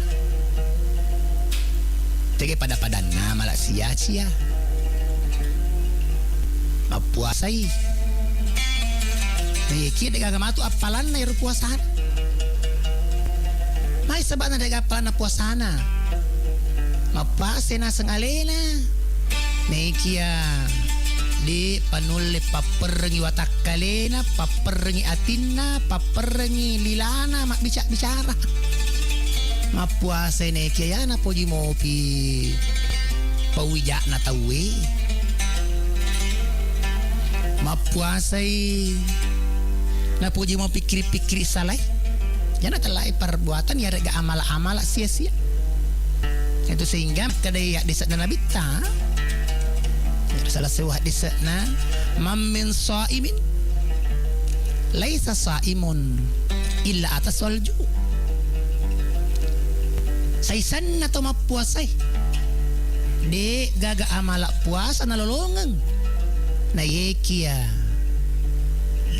tege pada-padana amala sia-sia puasai. Nah, kia dek agama tu apalan na iru puasaan. Mai sebab na dek apalan na puasana. Mapase na sengalena. Nah, kia di panulle paperengi watak kalena, paperengi atinna, paperengi lilana, mak bicara. Mapuasai na kia ya na poji mopi. Pawijak na tawe. Mapuasai na puji mau pikir-pikir salah jangan telai perbuatan ya rega amala-amala sia-sia itu sehingga kadai hadis dan Nabi ta salah sebuah hadis na mammin saimin laisa saimun illa atas walju saisan atau mapuasai de gaga amala puasa na lolongang na yekia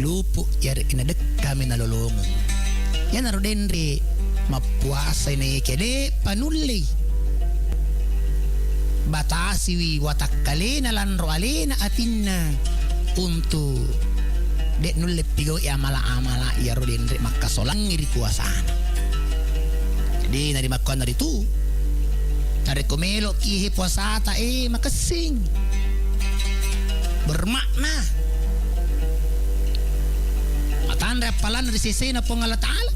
lupu yari kina dek kami na lolongan yan naro denre mapuasa na yekia de panuli batasi wi watak kalena lanro alena atinna untuk dek nulle pigo ya amala-amala yaro denre makasolangi di puasaan jadi nari makuan nari tu nari komelo kihi puasa ta makasing bermakna matanda palan dari sisi na pong Allah Ta'ala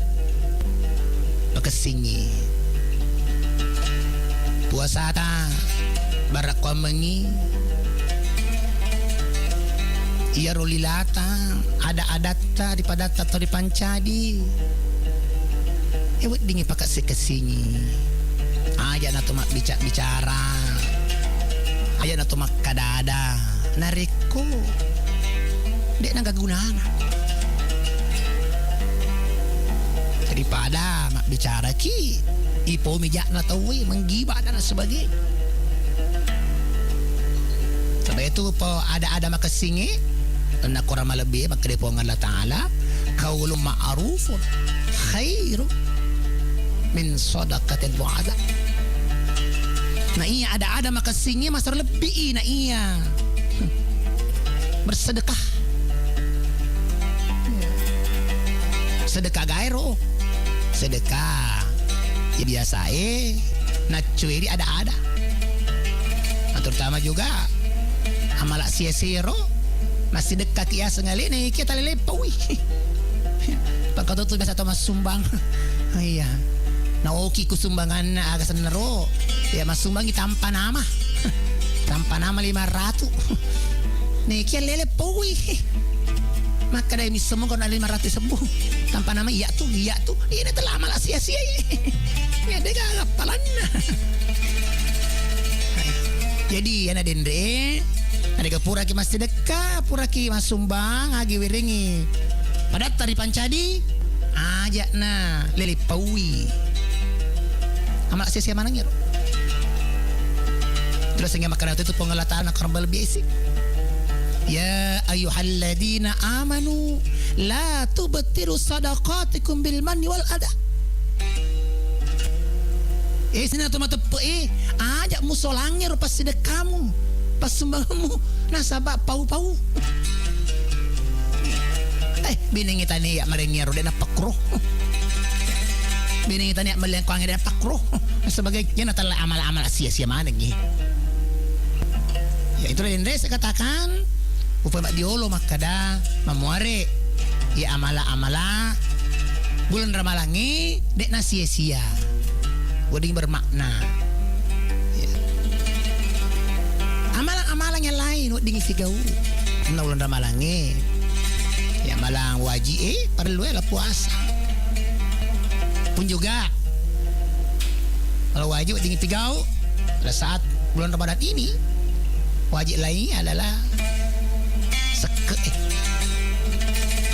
makasingi puasa ta barakwa mengi iya rolilata ada adata di padata atau di pancadi ewet dingi pakai kesingi aja na tumak bicara aja na tumak kadada nareko dek na gagunana daripada mak bicara ki ipo mijak na tawi menggibah dan sebagainya. Sebab itu po ada makasingi na kurang lebih maka depo Allah Ta'ala qaulun ma'rufun khairu min sadaqatin wa'ada. Nah iya ada makasingi masar lebih na iya bersedekah sedekah gairo sedekah ya biasa nah cuy ada nah, terutama juga amal sia-siro masih dekat ya sengali nih kita lelepawi pakai tuh biasa Thomas sumbang iya nah oki ku sumbangan agak senero ya mas sumbangi tanpa nama 500 nih kita lelepawi maka dari semua kalau ada 500 sembuh tanpa nama iya tuh ini telah amal sia-sia ya dia gak kapalan jadi anak dendre ada pura ki mas sedekah pura ki mas sumbang agi wiringi pada tari pancadi aja na lele pawi amal sia-sia mana ngiro terus sehingga makanan itu pengelatan korban lebih isi. Ya ayyuhalladzina amanu la tubtiru sadaqatikum bil manni wal adha. Sina tu mata ajak musolangnya pas sedekahmu, pas sumbangmu nasabak pau-pau. Bining kita ni ya merengero dan pakro. Bining kita ni melengkuang dan pakro. Sebagainya natala amal-amal sia-sia mana ni. Ya itulah yang saya katakan. Upaya mak diolo makada mamuare ya amala bulan ramalangi dek na sia-sia wading bermakna ya. Amalan yang lain wading sigau na bulan ramalangi ya malang wajib perlu lah puasa pun juga kalau wajib wading sigau pada saat bulan Ramadan ini wajib lain adalah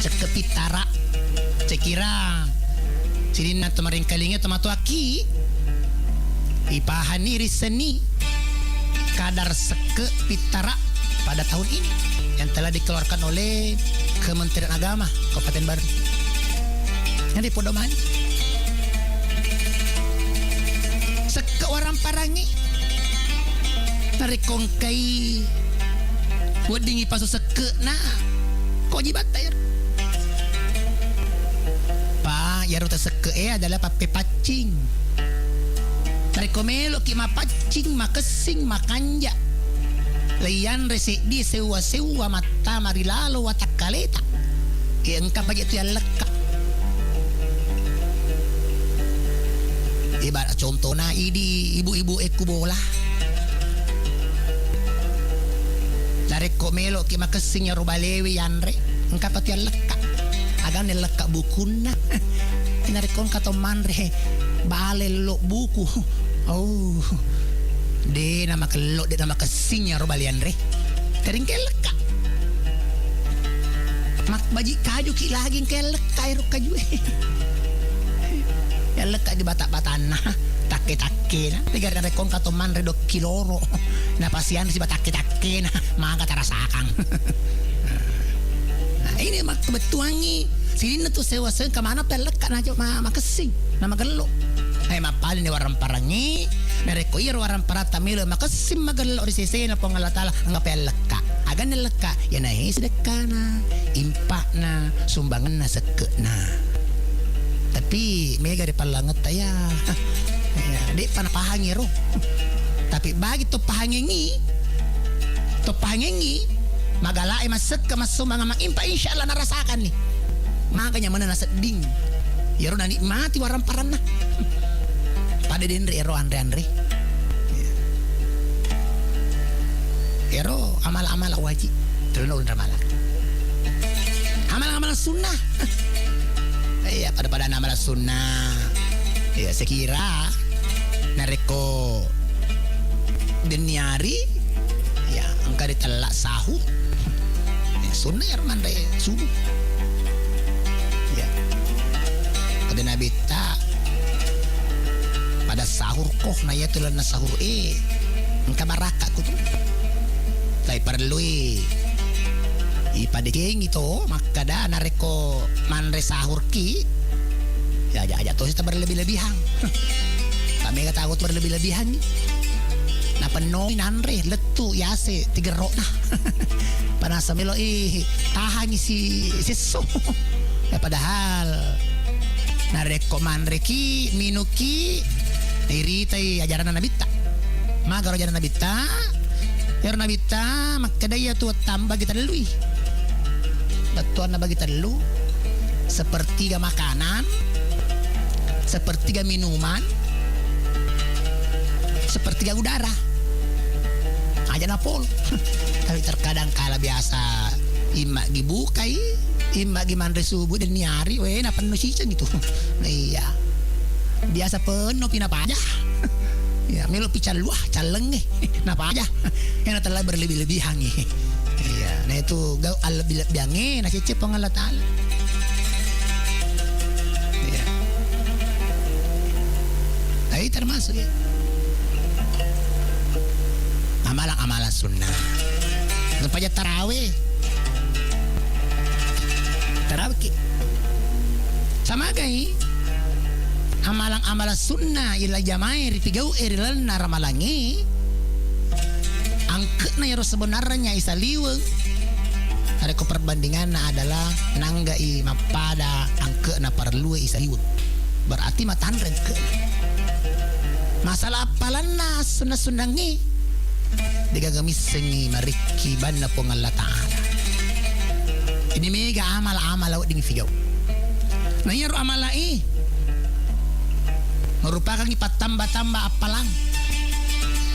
seke pitara cekira sidina tumaring kalingnya tomatu aki ipahani riseni kadar seke pitara pada tahun ini yang telah dikeluarkan oleh Kementerian Agama Kabupaten Baru yang di Podoman seke orang parangi narikongkai wadingi pasu seke na kewajiban tayar pa yaruta seke adalah pape pacing dari komelo ki mapacing makesing makanja layan resik di sewa mata marilalo watakaleta yang kapaj itu yang lekat ibarat contoh na idi ibu-ibu eku bola dari komelo ki makesing ya rubalewi yanre engka patian lekak agan lekak bukuna dari kon kato manre bale lo buku oh de nama kelok de nama kesing ya rubalian re kering ke lekak mak baji kaju ki lagi ke lekak ro kaju ya lekak di batak-batana take-take na tiga dari kon kato manre do kiloro na pasian si batake-take na maka tarasakan nah ini mak kebetuangi sini tu sewa ke mana pelek na jo makesing na magelo ay mapalin ni waram parangi mereko ir waram parata milo makasim magelo risese na pangalatala nga pelek agan neleka ya na sedekah na impak na sumbangan na seke na tapi mega di palanget ya di panapahangi ro tapi bagi to pahangi Magalai masek ke masumang mang impa insyaallah narasakan nih. Makanya mana naseding. Ya ro nikmati waram parana. Pada denre ero andre. Ero amal-amal wajib. Terus ulun ramalan. Amal-amal sunnah. Iya, pada amal sunnah. Ya sekira nareko deniari ya engkau ditelak sahur ya, sunnah ya mandai subuh ya pada nabi tak pada sahur koh na ya tulan na sahur engkau baraka ku tu lai perlu pada geng itu maka dah nareko mandai sahur ki ya aja tuh kita berlebih-lebihan. Kami kata takut berlebih-lebihan ni. Na penuh nanre letu yase tigerok nah. Panasa melo tahan si so. Ya padahal na rekomand reki minuki irita ajaran Nabi ta. Maka ajaran Nabi ta. Ya Nabi ta maka daya tu tambah kita lui. Betuan na bagi telu sepertiga makanan, sepertiga minuman, sepertiga udara. Aja napol. Tapi terkadang kala biasa imak dibukai, imak gimana subuh dan niari, na penuh sisa gitu. Nah iya. Biasa penuh pinapa aja. Ya melo pical luah caleng napa aja. Yang telah berlebih-lebihan iya, nah itu gau al-lebih-lebihannya nah cecep Allah Ta'ala. Iya. Ini termasuk ya. Amalan-amalan sunnah. Tempat aja tarawih. Tarawih. Sama gay. Amalan-amalan sunnah ila jamaah ripigau irilan naramalangi. Angke na yaro sebenarnya isa liweng. Ada perbandingan adalah nanggai mapada angke na perlu isa liweng. Berarti matan rengke. Masalah apalan na sundangi digagamis sengi mariki banna pong Allah Ta'ala. Ini mega amal-amal awak ding figau. Nah yaro amalai merupakan ipat tambah-tambah apalang.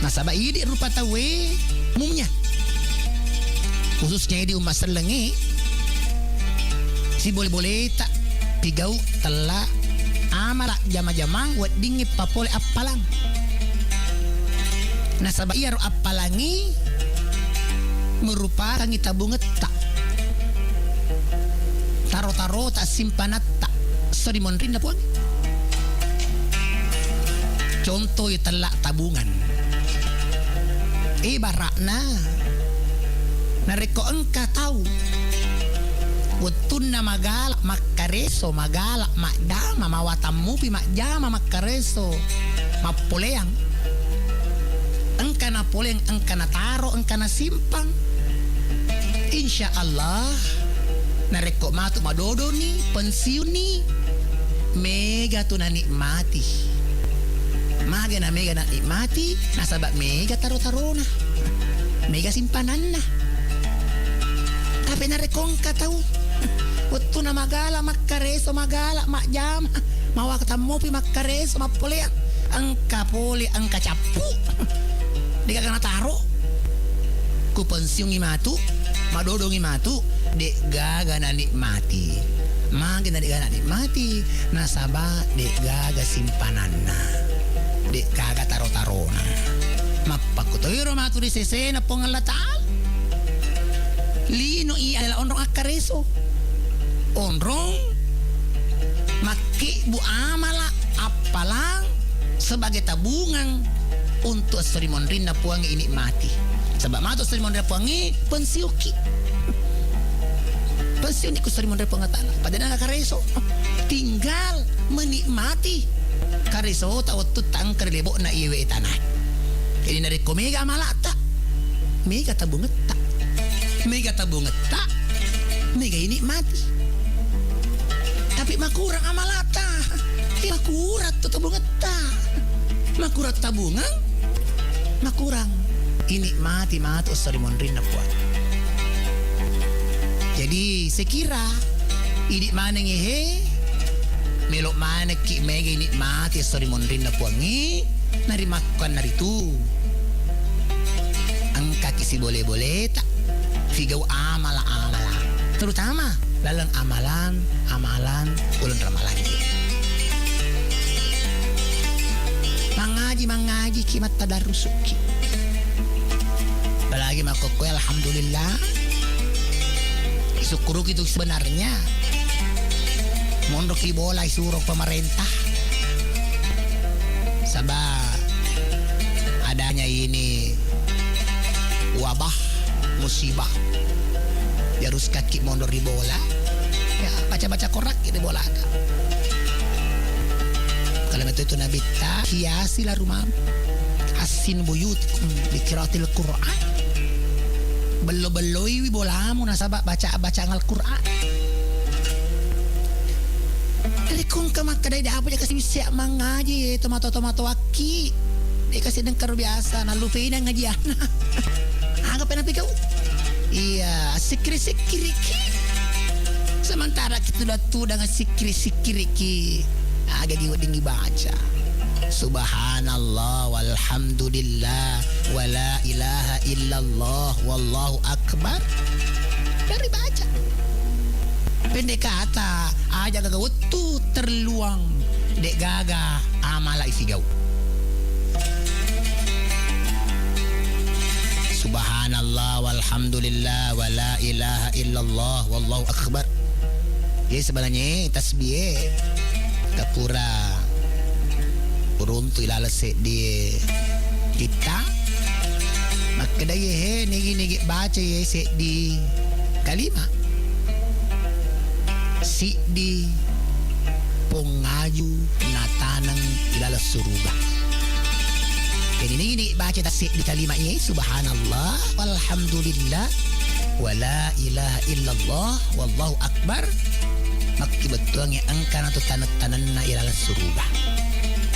Nah sabab ini rupa tawe umumnya khususnya di umat selengi si boleh-boleh tak pigau telah amalak jama-jama wad dingip papole apalang. Nah sabab iya apalangi merupakan tabunget tak taro-taro tak simpanat tak sorry monrin na puang. Contoh telah tabungan ibaratna nareko engka tahu wetuna magala makareso magala makdama mawatamu pi makjama makareso mapoleang engka na poleng engka na taro engka na simpang insya Allah nareko matu madodo ni pensiun ni mega tu na nikmati. Mega na nikmati nasabab mega taro-taro na mega simpanan na tapi narekong ka tahu waktu na magala makareso magala makjama mawa ketemu pi makareso mapole angka pole angka capu dika kana taro ku pensiun ngimatu madodong ngimatu dek gaga na nikmati mage na dek gaga nikmati nasabab dek gaga simpanan na dek kaga taro-tarona mapakutoyro maturi sesena pong Allah Ta'ala lino iya adalah onrong akareso onrong maki bu amala apalang sebagai tabungan untuk serimon rinda puangi ini mati sebab matu serimon rinda puangi pensiuki pensiun iku serimon rinda puangatala padahal akareso tinggal menikmati kareso tahu tu tangker lebok na iwe tanah. Ini dari komega malata, mega tabunget tak, mega tabunget tak, mega ini mati. Tapi makurang amalata, makurat tu tabunget tak, makurat tabungan, makurang ini mati mati usarimon rinda puan. Jadi sekira idik mana ngehe melok mana ki mega ini mati sorry mondrin na puangi nari makan nari tu angka kisi boleh tak figau amala terutama dalam amalan ulun ramalan mangaji kimat tadarusuk ki apalagi makoko alhamdulillah syukur itu sebenarnya mondok di bola suruh pemerintah sabah adanya ini wabah musibah harus kaki mondor di bola ya baca korak di bola kalau itu Nabi ta hiasilah rumah asin buyutkum dikiratil Quran belo-beloi bolamu nasabak baca Al-Quran. Jadi kung kamak kadai dah apa dia kasih siap mengaji tomato aki. Dia kasih dengkar biasa na lupain ang ngaji ana. Anggap napi kau. Iya, sikri ki. Sementara kita dah tu dengan sikri ki. Agak diwadingi baca. Subhanallah walhamdulillah wala ilaha illallah wallahu akbar dari baca pendek kata aja gaga wetu terluang dek gaga amala isi gau Subhanallah walhamdulillah wala ilaha illallah wallahu akbar ya sebenarnya tasbih kapura uruntu ilalase di kita maka daya negi baca ye se di kalima si di pongaju natanang ilalas suruga jadi negi baca tak se di kalima ye subhanallah walhamdulillah wala ilaha illallah wallahu akbar maka betuangnya angkan atau tanan na ilalas suruga